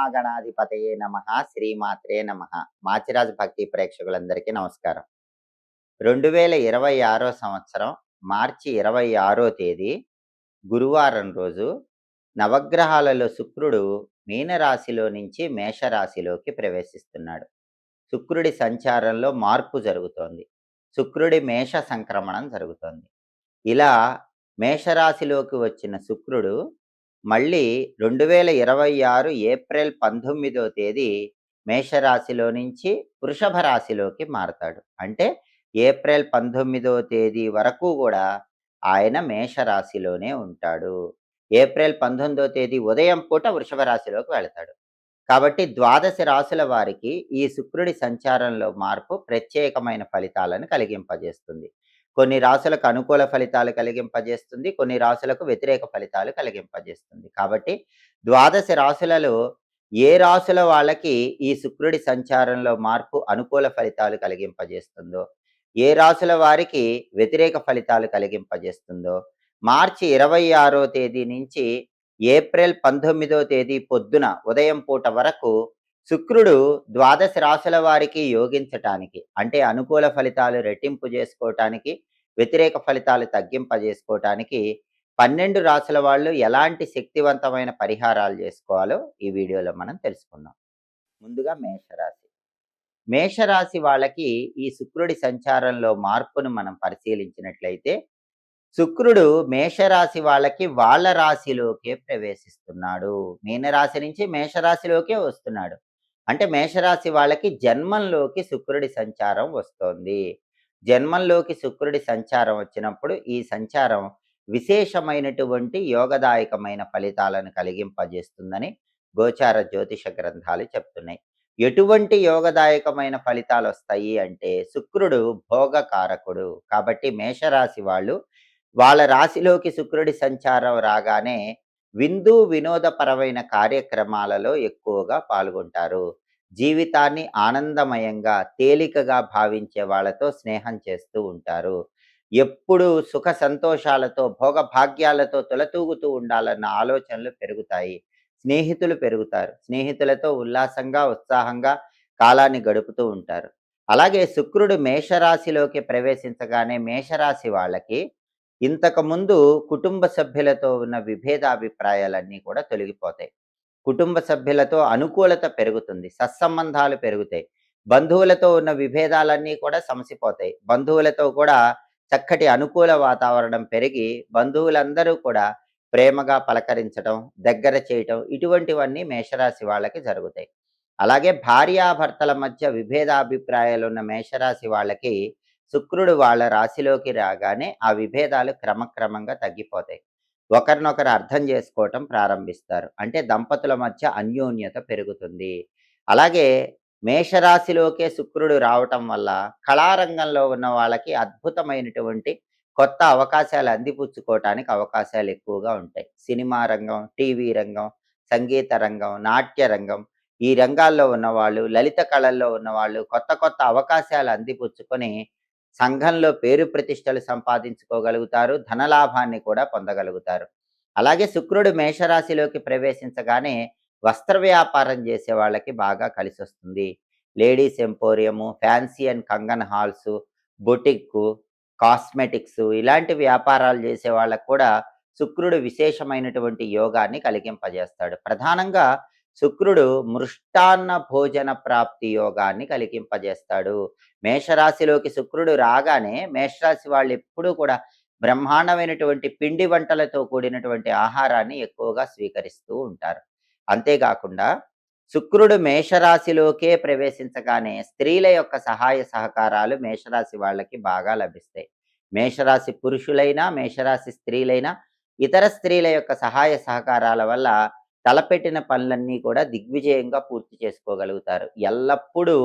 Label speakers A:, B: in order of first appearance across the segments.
A: మహాగణాధిపతయే నమః. శ్రీమాత్రే నమః. మాచిరాజు భక్తి ప్రేక్షకులందరికీ నమస్కారం. 2026 సంవత్సరం మార్చి 26 తేదీ గురువారం రోజు నవగ్రహాలలో శుక్రుడు మీనరాశిలో నుంచి మేషరాశిలోకి ప్రవేశిస్తున్నాడు. శుక్రుడి సంచారంలో మార్పు జరుగుతోంది. శుక్రుడి మేష సంక్రమణం జరుగుతోంది. ఇలా మేషరాశిలోకి వచ్చిన శుక్రుడు మళ్ళీ 2026 ఏప్రిల్ 19వ తేదీ మేషరాశిలో నుంచి వృషభ రాశిలోకి మారతాడు. అంటే ఏప్రిల్ 19వ తేదీ వరకు కూడా ఆయన మేషరాశిలోనే ఉంటాడు. ఏప్రిల్ 19వ తేదీ ఉదయం పూట వృషభ రాశిలోకి వెళతాడు. కాబట్టి ద్వాదశ రాశుల వారికి ఈ శుక్రుడి సంచారంలో మార్పు ప్రత్యేకమైన ఫలితాలను కలిగింపజేస్తుంది. కొన్ని రాశులకు అనుకూల ఫలితాలు కలిగింపజేస్తుంది, కొన్ని రాశులకు వ్యతిరేక ఫలితాలు కలిగింపజేస్తుంది. కాబట్టి ద్వాదశ రాశులలో ఏ రాశుల వాళ్ళకి ఈ శుక్రుడి సంచారంలో మార్పు అనుకూల ఫలితాలు కలిగింపజేస్తుందో, ఏ రాశుల వారికి వ్యతిరేక ఫలితాలు కలిగింపజేస్తుందో మార్చి 26వ తేదీ నుంచి ఏప్రిల్ 19వ తేదీ పొద్దున ఉదయం పూట వరకు శుక్రుడు ద్వాదశ రాశుల వారికి యోగించటానికి, అంటే అనుకూల ఫలితాలు రెట్టింపు చేసుకోవటానికి, వ్యతిరేక ఫలితాలు తగ్గింపజేసుకోవటానికి 12 రాశుల వాళ్ళు ఎలాంటి శక్తివంతమైన పరిహారాలు చేసుకోవాలో ఈ వీడియోలో మనం తెలుసుకుందాం. ముందుగా మేషరాశి. మేషరాశి వాళ్ళకి ఈ శుక్రుడి సంచారంలో మార్పును మనం పరిశీలించినట్లయితే, శుక్రుడు మేషరాశి వాళ్ళకి వాళ్ళ రాశిలోకే ప్రవేశిస్తున్నాడు. మీనరాశి నుంచి మేషరాశిలోకే వస్తున్నాడు. అంటే మేషరాశి వాళ్ళకి జన్మంలోకి శుక్రుడి సంచారం వస్తోంది. జన్మంలోకి శుక్రుడి సంచారం వచ్చినప్పుడు ఈ సంచారం విశేషమైనటువంటి యోగదాయకమైన ఫలితాలను కలిగింపజేస్తుందని గోచార జ్యోతిష గ్రంథాలు చెప్తున్నాయి. ఎటువంటి యోగదాయకమైన ఫలితాలు వస్తాయి అంటే, శుక్రుడు భోగకారకుడు. కాబట్టి మేషరాశి వాళ్ళు వాళ్ళ రాశిలోకి శుక్రుడి సంచారం రాగానే వినోదపరమైన కార్యక్రమాలలో ఎక్కువగా పాల్గొంటారు. జీవితాన్ని ఆనందమయంగా తేలికగా భావించే వాళ్ళతో స్నేహం చేస్తూ ఉంటారు. ఎప్పుడు సుఖ సంతోషాలతో భోగభాగ్యాలతో తులతూగుతూ ఉండాలన్న ఆలోచనలు పెరుగుతాయి. స్నేహితులు పెరుగుతారు. స్నేహితులతో ఉల్లాసంగా ఉత్సాహంగా కాలాన్ని గడుపుతూ ఉంటారు. అలాగే శుక్రుడు మేషరాశిలోకి ప్రవేశించగానే మేషరాశి వాళ్ళకి ఇంతకుముందు కుటుంబ సభ్యులతో ఉన్న విభేదాభిప్రాయాలన్నీ కూడా తొలగిపోతాయి. కుటుంబ సభ్యులతో అనుకూలత పెరుగుతుంది. సత్సంబంధాలు పెరుగుతాయి. బంధువులతో ఉన్న విభేదాలన్నీ కూడా సమసిపోతాయి. బంధువులతో కూడా చక్కటి అనుకూల వాతావరణం పెరిగి బంధువులందరూ కూడా ప్రేమగా పలకరించడం, దగ్గర చేయటం, ఇటువంటివన్నీ మేషరాశి వాళ్ళకి జరుగుతాయి. అలాగే భార్యాభర్తల మధ్య విభేదాభిప్రాయాలు ఉన్న మేషరాశి వాళ్ళకి శుక్రుడు వాళ్ళ రాశిలోకి రాగానే ఆ విభేదాలు క్రమక్రమంగా తగ్గిపోతాయి. ఒకరినొకరు అర్థం చేసుకోవటం ప్రారంభిస్తారు. అంటే దంపతుల మధ్య అన్యోన్యత పెరుగుతుంది. అలాగే మేషరాశిలోకే శుక్రుడు రావటం వల్ల కళారంగంలో ఉన్న వాళ్ళకి అద్భుతమైనటువంటి కొత్త అవకాశాలు అందిపుచ్చుకోవటానికి అవకాశాలు ఎక్కువగా ఉంటాయి. సినిమా రంగం, టీవీ రంగం, సంగీత రంగం, నాట్య రంగం, ఈ రంగాల్లో ఉన్నవాళ్ళు, లలిత కళల్లో ఉన్నవాళ్ళు కొత్త కొత్త అవకాశాలు అందిపుచ్చుకొని సంఘంలో పేరు ప్రతిష్టలు సంపాదించుకోగలుగుతారు. ధనలాభాన్ని కూడా పొందగలుగుతారు. అలాగే శుక్రుడు మేషరాశిలోకి ప్రవేశించగానే వస్త్ర వ్యాపారం చేసే వాళ్ళకి బాగా కలిసి వస్తుంది. Ladies ఎంపోరియము, fancy and Kangen halls, boutique, cosmetics ఇలాంటి వ్యాపారాలు చేసే వాళ్ళకు కూడా శుక్రుడు విశేషమైనటువంటి యోగాన్ని కలిగింపజేస్తాడు. ప్రధానంగా శుక్రుడు మృష్టాన్న భోజన ప్రాప్తి యోగాన్ని కలిగింపజేస్తాడు. మేషరాశిలోకి శుక్రుడు రాగానే మేషరాశి వాళ్ళు ఎప్పుడూ కూడా బ్రహ్మాండమైనటువంటి పిండి వంటలతో కూడినటువంటి ఆహారాన్ని ఎక్కువగా స్వీకరిస్తూ ఉంటారు. అంతేకాకుండా శుక్రుడు మేషరాశిలోకే ప్రవేశించగానే స్త్రీల యొక్క సహాయ సహకారాలు మేషరాశి వాళ్ళకి బాగా లభిస్తాయి. మేషరాశి పురుషులైనా, మేషరాశి స్త్రీలైనా ఇతర స్త్రీల యొక్క సహాయ సహకారాల వల్ల తలపెట్టిన పనులన్నీ కూడా దిగ్విజయంగా పూర్తి చేసుకోగలుగుతారు. ఎల్లప్పుడూ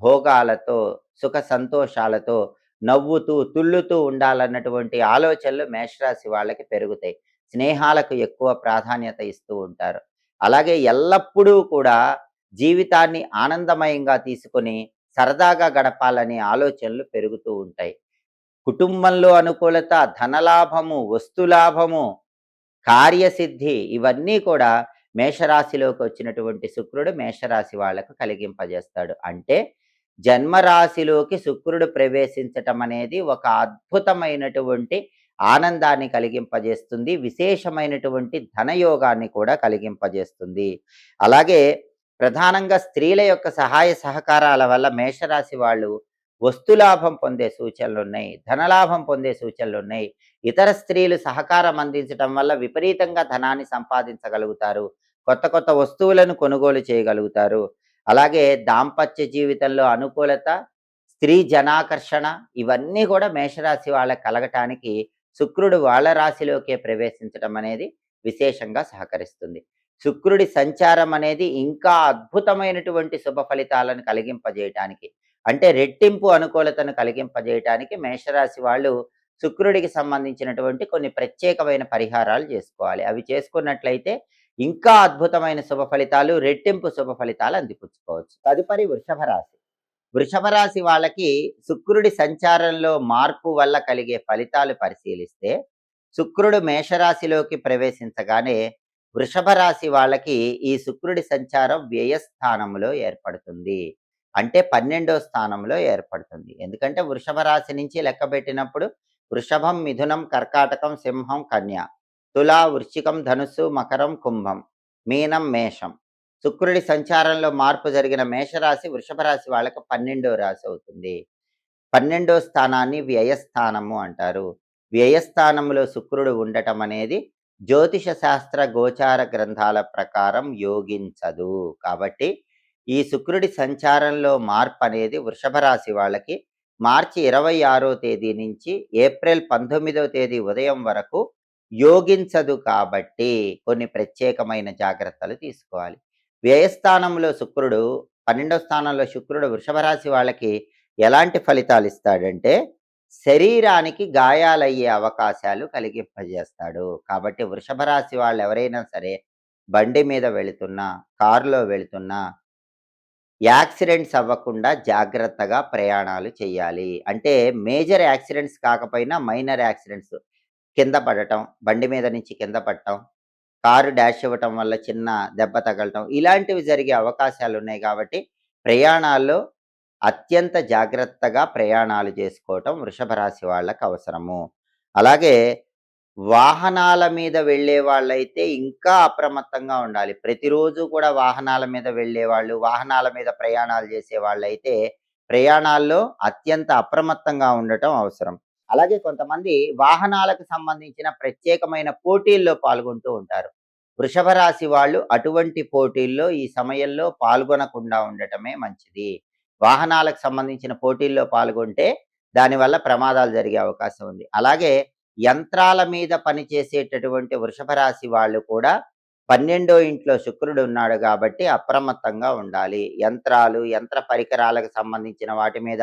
A: భోగాలతో, సుఖ సంతోషాలతో, నవ్వుతూ తుళ్ళుతూ ఉండాలన్నటువంటి ఆలోచనలు మేషరాశి వాళ్ళకి పెరుగుతాయి. స్నేహాలకు ఎక్కువ ప్రాధాన్యత ఇస్తూ ఉంటారు. అలాగే ఎల్లప్పుడూ కూడా జీవితాన్ని ఆనందమయంగా తీసుకొని సరదాగా గడపాలనే ఆలోచనలు పెరుగుతూ ఉంటాయి. కుటుంబంలో అనుకూలత, ధనలాభము, వస్తులాభము, కార్యసిద్ధి ఇవన్నీ కూడా మేషరాశిలోకి వచ్చినటువంటి శుక్రుడు మేషరాశి వాళ్ళకు కలిగింపజేస్తాడు. అంటే జన్మరాశిలోకి శుక్రుడు ప్రవేశించటం అనేది ఒక అద్భుతమైనటువంటి ఆనందాన్ని కలిగింపజేస్తుంది. విశేషమైనటువంటి ధనయోగాన్ని కూడా కలిగింపజేస్తుంది. అలాగే ప్రధానంగా స్త్రీల యొక్క సహాయ సహకారాల వల్ల మేషరాశి వాళ్ళు వస్తులాభం పొందే సూచనలున్నాయి. ధనలాభం పొందే సూచనలున్నాయి. ఇతర స్త్రీలు సహకారం అందించటం వల్ల విపరీతంగా ధనాన్ని సంపాదించగలుగుతారు. కొత్త కొత్త వస్తువులను కొనుగోలు చేయగలుగుతారు. అలాగే దాంపత్య జీవితంలో అనుకూలత, స్త్రీ జనాకర్షణ ఇవన్నీ కూడా మేషరాశి వాళ్ళకి కలగటానికి శుక్రుడు వాళ్ళ రాశిలోకే ప్రవేశించడం అనేది విశేషంగా సహకరిస్తుంది. శుక్రుడి సంచారం అనేది ఇంకా అద్భుతమైనటువంటి శుభ ఫలితాలను కలిగింపజేయటానికి, అంటే రెట్టింపు అనుకూలతను కలిగింపజేయటానికి మేషరాశి వాళ్ళు శుక్రుడికి సంబంధించినటువంటి కొన్ని ప్రత్యేకమైన పరిహారాలు చేసుకోవాలి. అవి చేసుకున్నట్లయితే ఇంకా అద్భుతమైన శుభ ఫలితాలు, రెట్టింపు శుభ ఫలితాలు అందిపుచ్చుకోవచ్చు. తదుపరి వృషభ రాశి. వృషభ రాశి వాళ్ళకి శుక్రుడి సంచారంలో మార్పు వల్ల కలిగే ఫలితాలు పరిశీలిస్తే, శుక్రుడు మేషరాశిలోకి ప్రవేశించగానే వృషభ రాశి వాళ్ళకి ఈ శుక్రుడి సంచారం వ్యయస్థానంలో ఏర్పడుతుంది. అంటే 12వ స్థానంలో ఏర్పడుతుంది. ఎందుకంటే వృషభ రాశి నుంచి లెక్కబెట్టినప్పుడు వృషభం, మిథునం, కర్కాటకం, సింహం, కన్య, తులా, వృశ్చికం, ధనుస్సు, మకరం, కుంభం, మీనం, మేషం. శుక్రుడి సంచారంలో మార్పు జరిగిన మేషరాశి వృషభ రాశి వాళ్ళకి 12వ రాశి అవుతుంది. 12వ స్థానాన్ని వ్యయస్థానము అంటారు. వ్యయస్థానంలో శుక్రుడు ఉండటం అనేది జ్యోతిష శాస్త్ర గోచార గ్రంథాల ప్రకారం యోగించదు. కాబట్టి ఈ శుక్రుడి సంచారంలో మార్పు అనేది వృషభ రాశి వాళ్ళకి మార్చి 26వ తేదీ నుంచి ఏప్రిల్ 19వ తేదీ ఉదయం వరకు యోగించదు. కాబట్టి కొన్ని ప్రత్యేకమైన జాగ్రత్తలు తీసుకోవాలి. వ్యయస్థానంలో శుక్రుడు, 12వ స్థానంలో శుక్రుడు వృషభ రాశి వాళ్ళకి ఎలాంటి ఫలితాలు ఇస్తాడంటే, శరీరానికి గాయాలయ్యే అవకాశాలు కలిగింపజేస్తాడు. కాబట్టి వృషభ రాశి వాళ్ళు ఎవరైనా సరే బండి మీద వెళుతున్నా, కారులో వెళుతున్నా యాక్సిడెంట్స్ అవ్వకుండా జాగ్రత్తగా ప్రయాణాలు చేయాలి. అంటే మేజర్ యాక్సిడెంట్స్ కాకపోయినా మైనర్ యాక్సిడెంట్స్, కింద పడటం, బండి మీద నుంచి కింద పడటం, కారు డాష్ ఇవ్వటం వల్ల చిన్న దెబ్బ తగలటం ఇలాంటివి జరిగే అవకాశాలున్నాయి. కాబట్టి ప్రయాణాల్లో అత్యంత జాగ్రత్తగా ప్రయాణాలు చేసుకోవటం వృషభ రాశి వాళ్ళకి అవసరము. అలాగే వాహనాల మీద వెళ్ళే వాళ్ళైతే ఇంకా అప్రమత్తంగా ఉండాలి. ప్రతిరోజు కూడా వాహనాల మీద వెళ్ళేవాళ్ళు, వాహనాల మీద ప్రయాణాలు చేసే వాళ్ళైతే ప్రయాణాల్లో అత్యంత అప్రమత్తంగా ఉండటం అవసరం. అలాగే కొంతమంది వాహనాలకు సంబంధించిన ప్రత్యేకమైన పోటీల్లో పాల్గొంటూ ఉంటారు. వృషభ రాశి వాళ్ళు అటువంటి పోటీల్లో ఈ సమయంలో పాల్గొనకుండా ఉండటమే మంచిది. వాహనాలకు సంబంధించిన పోటీల్లో పాల్గొంటే దానివల్ల ప్రమాదాలు జరిగే అవకాశం ఉంది. అలాగే యంత్రాల మీద పనిచేసేటటువంటి వృషభ రాశి వాళ్ళు కూడా 12వ ఇంట్లో శుక్రుడు ఉన్నాడు కాబట్టి అప్రమత్తంగా ఉండాలి. యంత్రాలు, యంత్ర పరికరాలకు సంబంధించిన వాటి మీద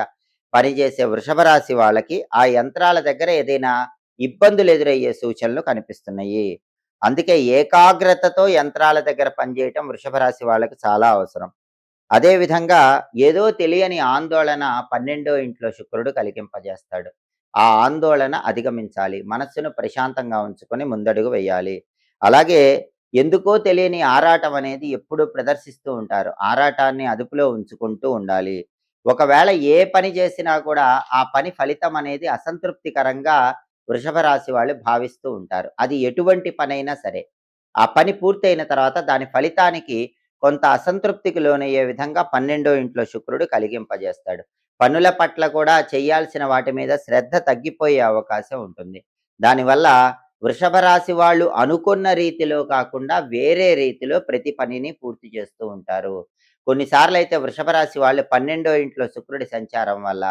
A: పనిచేసే వృషభ రాశి వాళ్ళకి ఆ యంత్రాల దగ్గర ఏదైనా ఇబ్బందులు ఎదురయ్యే సూచనలు కనిపిస్తున్నాయి. అందుకే ఏకాగ్రతతో యంత్రాల దగ్గర పనిచేయటం వృషభ రాశి వాళ్ళకి చాలా అవసరం. అదేవిధంగా ఏదో తెలియని ఆందోళన 12వ ఇంట్లో శుక్రుడు కలిగింపజేస్తాడు. ఆ ఆందోళన అధిగమించాలి. మనస్సును ప్రశాంతంగా ఉంచుకొని ముందడుగు వేయాలి. అలాగే ఎందుకో తెలియని ఆరాటం అనేది ఎప్పుడూ ప్రదర్శిస్తూ ఉంటారు. ఆరాటాన్ని అదుపులో ఉంచుకుంటూ ఉండాలి. ఒకవేళ ఏ పని చేసినా కూడా ఆ పని ఫలితం అనేది అసంతృప్తికరంగా వృషభ రాశి వాళ్ళు భావిస్తూ ఉంటారు. అది ఎటువంటి పనైనా సరే. ఆ పని పూర్తయిన తర్వాత దాని ఫలితానికి కొంత అసంతృప్తికి లోనయ్యే విధంగా 12వ ఇంట్లో శుక్రుడు కలిగింపజేస్తాడు. పనుల పట్ల కూడా చేయాల్సిన వాటి మీద శ్రద్ధ తగ్గిపోయే అవకాశం ఉంటుంది. దానివల్ల వృషభ రాశి వాళ్ళు అనుకున్న రీతిలో కాకుండా వేరే రీతిలో ప్రతి పనిని పూర్తి చేస్తూ ఉంటారు. కొన్నిసార్లు అయితే వృషభ రాశి వాళ్ళు 12వ ఇంట్లో శుక్రుడి సంచారం వల్ల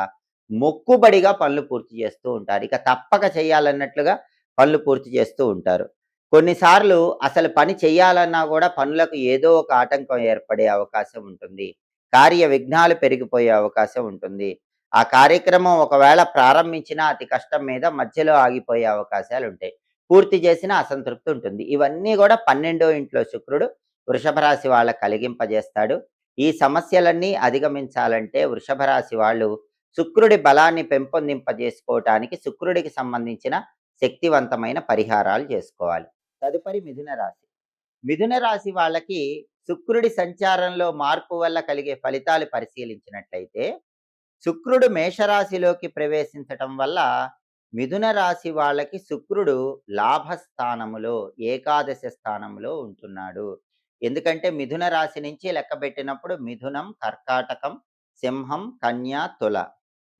A: మొక్కుబడిగా పనులు పూర్తి చేస్తూ ఉంటారు. ఇక తప్పక చేయాలన్నట్లుగా పనులు పూర్తి చేస్తూ ఉంటారు. కొన్నిసార్లు అసలు పని చేయాలన్నా కూడా పనులకు ఏదో ఒక ఆటంకం ఏర్పడే అవకాశం ఉంటుంది. కార్య విఘ్నాలు పెరిగిపోయే అవకాశం ఉంటుంది. ఆ కార్యక్రమం ఒకవేళ ప్రారంభించినా అతి కష్టం మీద మధ్యలో ఆగిపోయే అవకాశాలు ఉంటాయి. పూర్తి చేసినా అసంతృప్తి ఉంటుంది. ఇవన్నీ కూడా 12వ ఇంట్లో శుక్రుడు వృషభ రాశి వాళ్ళకి కలిగింపజేస్తాడు. ఈ సమస్యలన్నీ అధిగమించాలంటే వృషభ రాశి వాళ్ళు శుక్రుడి బలాన్ని పెంపొందింపజేసుకోవటానికి శుక్రుడికి సంబంధించిన శక్తివంతమైన పరిహారాలు చేసుకోవాలి. తదుపరి మిథున రాశి. మిథున రాశి వాళ్ళకి శుక్రుడి సంచారంలో మార్పు వల్ల కలిగే ఫలితాలు పరిశీలించినట్లయితే, శుక్రుడు మేషరాశిలోకి ప్రవేశించటం వల్ల మిథున రాశి వాళ్ళకి శుక్రుడు లాభస్థానములో, ఏకాదశ స్థానంలో ఉంటున్నాడు. ఎందుకంటే మిథున రాశి నుంచి లెక్కబెట్టినప్పుడు మిథునం, కర్కాటకం, సింహం, కన్య, తుల,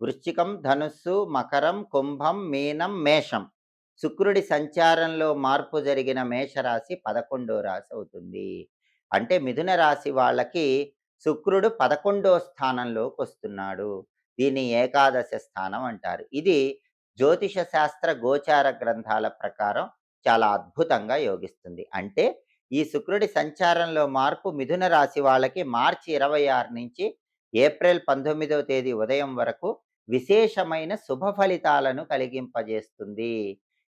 A: వృశ్చికం, ధనుస్సు, మకరం, కుంభం, మీనం, మేషం. శుక్రుడి సంచారంలో మార్పు జరిగిన మేషరాశి 11వ రాశి అవుతుంది. అంటే మిథున రాశి వాళ్ళకి శుక్రుడు 11వ స్థానంలోకి వస్తున్నాడు. దీన్ని ఏకాదశ స్థానం అంటారు. ఇది జ్యోతిష శాస్త్ర గోచార గ్రంథాల ప్రకారం చాలా అద్భుతంగా యోగిస్తుంది. అంటే ఈ శుక్రుడి సంచారంలో మార్పు మిథున రాశి వాళ్ళకి మార్చి 26 నుంచి ఏప్రిల్ 19వ తేదీ ఉదయం వరకు విశేషమైన శుభ ఫలితాలను కలిగింపజేస్తుంది.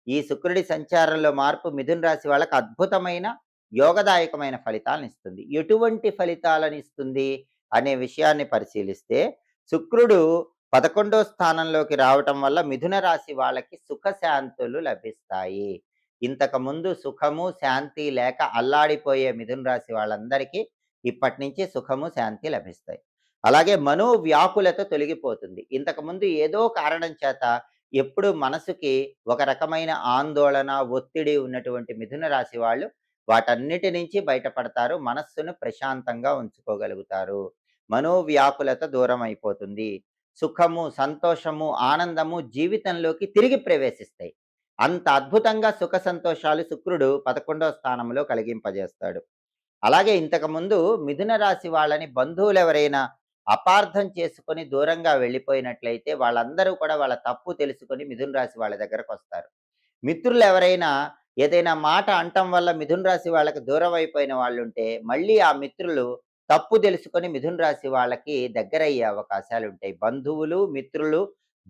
A: ఈ శుక్రుడి సంచారంలో మార్పు మిథున రాశి వాళ్ళకి అద్భుతమైన యోగదాయకమైన ఫలితాలను ఇస్తుంది. ఎటువంటి ఫలితాలను ఇస్తుంది అనే విషయాన్ని పరిశీలిస్తే, శుక్రుడు 11వ స్థానంలోకి రావటం వల్ల మిథున రాశి వాళ్ళకి సుఖశాంతులు లభిస్తాయి. ఇంతకుముందు సుఖము, శాంతి లేక అల్లాడిపోయే మిథున రాశి వాళ్ళందరికీ ఇప్పటి నుంచి సుఖము, శాంతి లభిస్తాయి. అలాగే మనోవ్యాకులత తొలగిపోతుంది. ఇంతకుముందు ఏదో కారణం చేత ఎప్పుడు మనసుకి ఒక రకమైన ఆందోళన, ఒత్తిడి ఉన్నటువంటి మిథున రాశి వాళ్ళు వాటన్నిటి నుంచి బయటపడతారు. మనస్సును ప్రశాంతంగా ఉంచుకోగలుగుతారు. మనోవ్యాకులత దూరం అయిపోతుంది. సుఖము, సంతోషము, ఆనందము జీవితంలోకి తిరిగి ప్రవేశిస్తాయి. అంత అద్భుతంగా సుఖ సంతోషాలు శుక్రుడు 11వ స్థానంలో కలిగింపజేస్తాడు. అలాగే ఇంతకుముందు మిథున రాశి వాళ్ళని బంధువులెవరైనా అపార్థం చేసుకొని దూరంగా వెళ్ళిపోయినట్లయితే వాళ్ళందరూ కూడా వాళ్ళ తప్పు తెలుసుకొని మిథున రాశి వాళ్ళ దగ్గరకొస్తారు. మిత్రులు ఎవరైనా ఏదైనా మాట అంటం వల్ల మిథున రాశి వాళ్ళకి దూరం అయిపోయిన వాళ్ళుంటే, మళ్ళీ ఆ మిత్రులు తప్పు తెలుసుకొని మిథున రాశి వాళ్ళకి దగ్గరయ్యే అవకాశాలుంటాయి. బంధువులు, మిత్రులు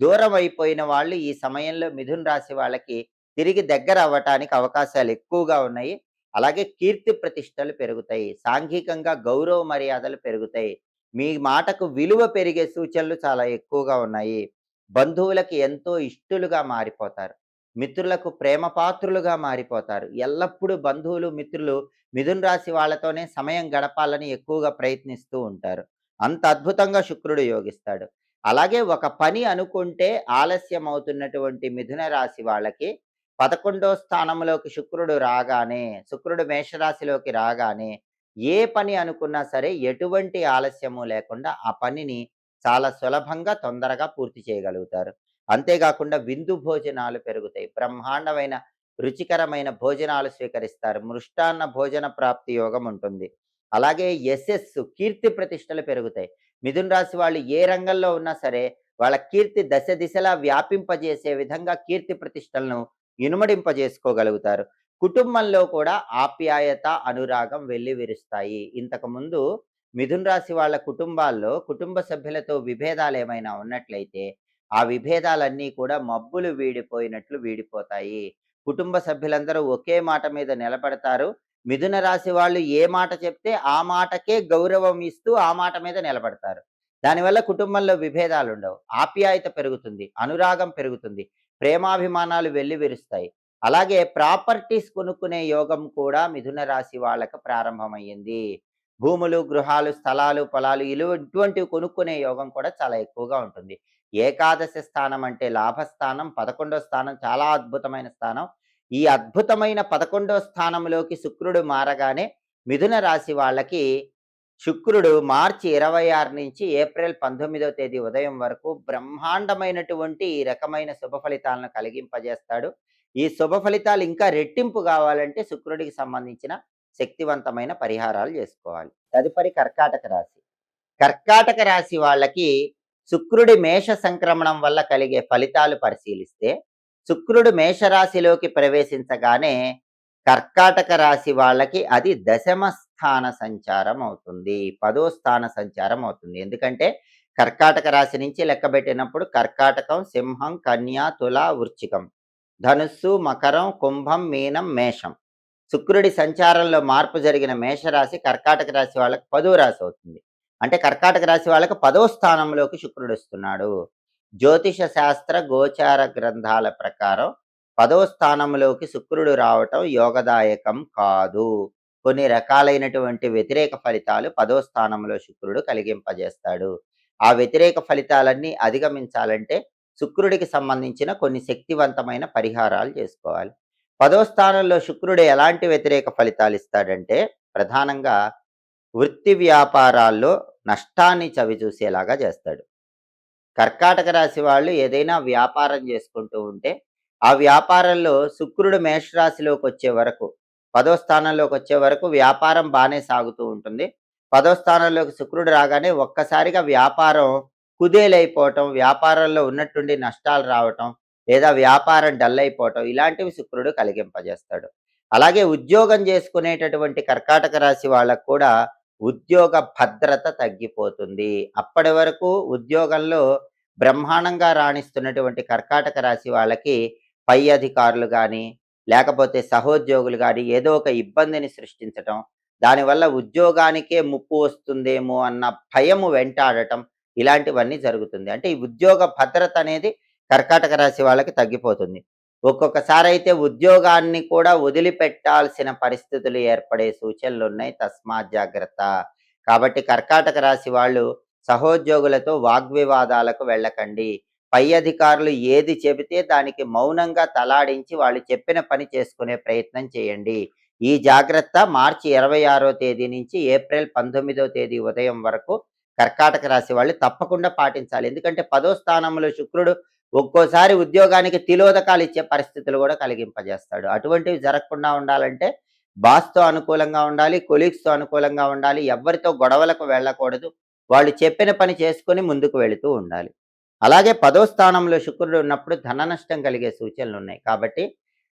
A: దూరం అయిపోయిన వాళ్ళు ఈ సమయంలో మిథున రాశి వాళ్ళకి తిరిగి దగ్గర అవ్వటానికి అవకాశాలు ఎక్కువగా ఉన్నాయి. అలాగే కీర్తి ప్రతిష్టలు పెరుగుతాయి. సాంఘికంగా గౌరవ మర్యాదలు పెరుగుతాయి. మీ మాటకు విలువ పెరిగే సూచనలు చాలా ఎక్కువగా ఉన్నాయి. బంధువులకి ఎంతో ఇష్టులుగా మారిపోతారు. మిత్రులకు ప్రేమ పాత్రులుగా మారిపోతారు. ఎల్లప్పుడూ బంధువులు, మిత్రులు మిథున రాశి వాళ్ళతోనే సమయం గడపాలని ఎక్కువగా ప్రయత్నిస్తూ ఉంటారు. అంత అద్భుతంగా శుక్రుడు యోగిస్తాడు. అలాగే ఒక పని అనుకుంటే ఆలస్యం అవుతున్నటువంటి మిథున రాశి వాళ్ళకి 11వ స్థానంలోకి శుక్రుడు మేషరాశిలోకి రాగానే ఏ పని అనుకున్నా సరే ఎటువంటి ఆలస్యము లేకుండా ఆ పనిని చాలా సులభంగా, తొందరగా పూర్తి చేయగలుగుతారు. అంతేకాకుండా విందు భోజనాలు పెరుగుతాయి. బ్రహ్మాండమైన రుచికరమైన భోజనాలు స్వీకరిస్తారు. మృష్టాన్న భోజన ప్రాప్తి యోగం ఉంటుంది. అలాగే యశస్సు, కీర్తి ప్రతిష్టలు పెరుగుతాయి. మిథున రాశి వాళ్ళు ఏ రంగంలో ఉన్నా సరే వాళ్ళ కీర్తి దశ దిశలా వ్యాపింపజేసే విధంగా కీర్తి ప్రతిష్టలను ఇనుమడింపజేసుకోగలుగుతారు. కుటుంబంలో కూడా ఆప్యాయత, అనురాగం వెల్లివిరుస్తాయి. ఇంతకుముందు మిథున రాశి వాళ్ళ కుటుంబాల్లో కుటుంబ సభ్యులతో విభేదాలు ఏమైనా ఉన్నట్లయితే ఆ విభేదాలన్నీ కూడా మబ్బులు వీడిపోయినట్లు వీడిపోతాయి. కుటుంబ సభ్యులందరూ ఒకే మాట మీద నిలబడతారు. మిథున రాశి వాళ్ళు ఏ మాట చెప్తే ఆ మాటకే గౌరవం ఇస్తూ ఆ మాట మీద నిలబడతారు. దానివల్ల కుటుంబంలో విభేదాలుండవు. ఆప్యాయత పెరుగుతుంది, అనురాగం పెరుగుతుంది, ప్రేమాభిమానాలు వెల్లివిరుస్తాయి. అలాగే ప్రాపర్టీస్ కొనుక్కునే యోగం కూడా మిథున రాశి వాళ్ళకి ప్రారంభమయ్యింది. భూములు, గృహాలు, స్థలాలు, పొలాలు ఇటువంటివి కొనుక్కునే యోగం కూడా చాలా ఎక్కువగా ఉంటుంది. ఏకాదశ స్థానం అంటే లాభస్థానం. 11వ స్థానం చాలా అద్భుతమైన స్థానం. ఈ అద్భుతమైన 11వ స్థానంలోకి శుక్రుడు మారగానే మిథున రాశి వాళ్ళకి శుక్రుడు మార్చి 26 నుంచి ఏప్రిల్ 19వ తేదీ ఉదయం వరకు బ్రహ్మాండమైనటువంటి ఈ రకమైన శుభ ఫలితాలను కలిగింపజేస్తాడు. ఈ శుభ ఫలితాలు ఇంకా రెట్టింపు కావాలంటే శుక్రుడికి సంబంధించిన శక్తివంతమైన పరిహారాలు చేసుకోవాలి. తదుపరి కర్కాటక రాశి. కర్కాటక రాశి వాళ్ళకి శుక్రుడి మేష సంక్రమణం వల్ల కలిగే ఫలితాలు పరిశీలిస్తే, శుక్రుడు మేషరాశిలోకి ప్రవేశించగానే కర్కాటక రాశి వాళ్ళకి అది దశమ స్థాన సంచారం అవుతుంది. 10వ స్థాన సంచారం అవుతుంది. ఎందుకంటే కర్కాటక రాశి నుంచి లెక్కబెట్టినప్పుడు కర్కాటకం, సింహం, కన్య, తుల, వృశ్చికం, ధనుస్సు, మకరం, కుంభం, మీనం, మేషం. శుక్రుడి సంచారంలో మార్పు జరిగిన మేషరాశి కర్కాటక రాశి వాళ్ళకి 10వ రాశి అవుతుంది. అంటే కర్కాటక రాశి వాళ్ళకి 10వ స్థానంలోకి శుక్రుడు వస్తున్నాడు. జ్యోతిష శాస్త్ర గోచార గ్రంథాల ప్రకారం 10వ స్థానంలోకి శుక్రుడు రావటం యోగదాయకం కాదు. కొన్ని రకాలైనటువంటి వ్యతిరేక ఫలితాలు 10వ స్థానంలో శుక్రుడు కలిగింపజేస్తాడు. ఆ వ్యతిరేక ఫలితాలన్నీ అధిగమించాలంటే శుక్రుడికి సంబంధించిన కొన్ని శక్తివంతమైన పరిహారాలు చేసుకోవాలి. 10వ స్థానంలో శుక్రుడు ఎలాంటి వ్యతిరేక ఫలితాలు ఇస్తాడంటే ప్రధానంగా వృత్తి వ్యాపారాల్లో నష్టాన్ని చవిచూసేలాగా చేస్తాడు. కర్కాటక రాశి వాళ్ళు ఏదైనా వ్యాపారం చేసుకుంటూ ఉంటే, ఆ వ్యాపారంలో శుక్రుడు మేషరాశిలోకి వచ్చే వరకు 10వ స్థానంలోకి వచ్చే వరకు వ్యాపారం బానే సాగుతూ ఉంటుంది. 10వ స్థానంలోకి శుక్రుడు రాగానే ఒక్కసారిగా వ్యాపారం కుదేలైపోవటం, వ్యాపారంలో ఉన్నట్టుండి నష్టాలు రావటం, లేదా వ్యాపారం డల్ అయిపోవటం ఇలాంటివి శుక్రుడు కలిగింపజేస్తాడు. అలాగే ఉద్యోగం చేసుకునేటటువంటి కర్కాటక రాశి వాళ్ళకు కూడా ఉద్యోగ భద్రత తగ్గిపోతుంది. అప్పటి వరకు ఉద్యోగంలో బ్రహ్మాండంగా రాణిస్తున్నటువంటి కర్కాటక రాశి వాళ్ళకి పై అధికారులు గానీ, లేకపోతే సహోద్యోగులు గానీ ఏదో ఒక ఇబ్బందిని సృష్టించటం, దానివల్ల ఉద్యోగానికే ముప్పు వస్తుందేమో అన్న భయము వెంటాడటం ఇలాంటివన్నీ జరుగుతుంది. అంటే ఈ ఉద్యోగ భద్రత అనేది కర్కాటక రాశి వాళ్ళకి తగ్గిపోతుంది. ఒక్కొక్కసారయితే ఉద్యోగాన్ని కూడా వదిలిపెట్టాల్సిన పరిస్థితులు ఏర్పడే సూచనలున్నాయి. తస్మాత్ జాగ్రత్త. కాబట్టి కర్కాటక రాశి వాళ్ళు సహోద్యోగులతో వాగ్వివాదాలకు వెళ్ళకండి. పై అధికారులు ఏది చెబితే దానికి మౌనంగా తలాడించి వాళ్ళు చెప్పిన పని చేసుకునే ప్రయత్నం చేయండి. ఈ జాగ్రత్త మార్చి 26వ తేదీ నుంచి ఏప్రిల్ 19వ తేదీ ఉదయం వరకు కర్కాటక రాశి వాళ్ళు తప్పకుండా పాటించాలి. ఎందుకంటే 10వ స్థానంలో శుక్రుడు ఒక్కోసారి ఉద్యోగానికి తిలోదకాలు ఇచ్చే పరిస్థితులు కూడా కలిగింపజేస్తాడు. అటువంటివి జరగకుండా ఉండాలంటే బాస్‌తో అనుకూలంగా ఉండాలి, కొలీగ్స్‌తో అనుకూలంగా ఉండాలి, ఎవ్వరితో గొడవలకు వెళ్ళకూడదు. వాళ్ళు చెప్పిన పని చేసుకొని ముందుకు వెళుతూ ఉండాలి. అలాగే 10వ స్థానంలో శుక్రుడు ఉన్నప్పుడు ధన నష్టం కలిగే సూచనలున్నాయి. కాబట్టి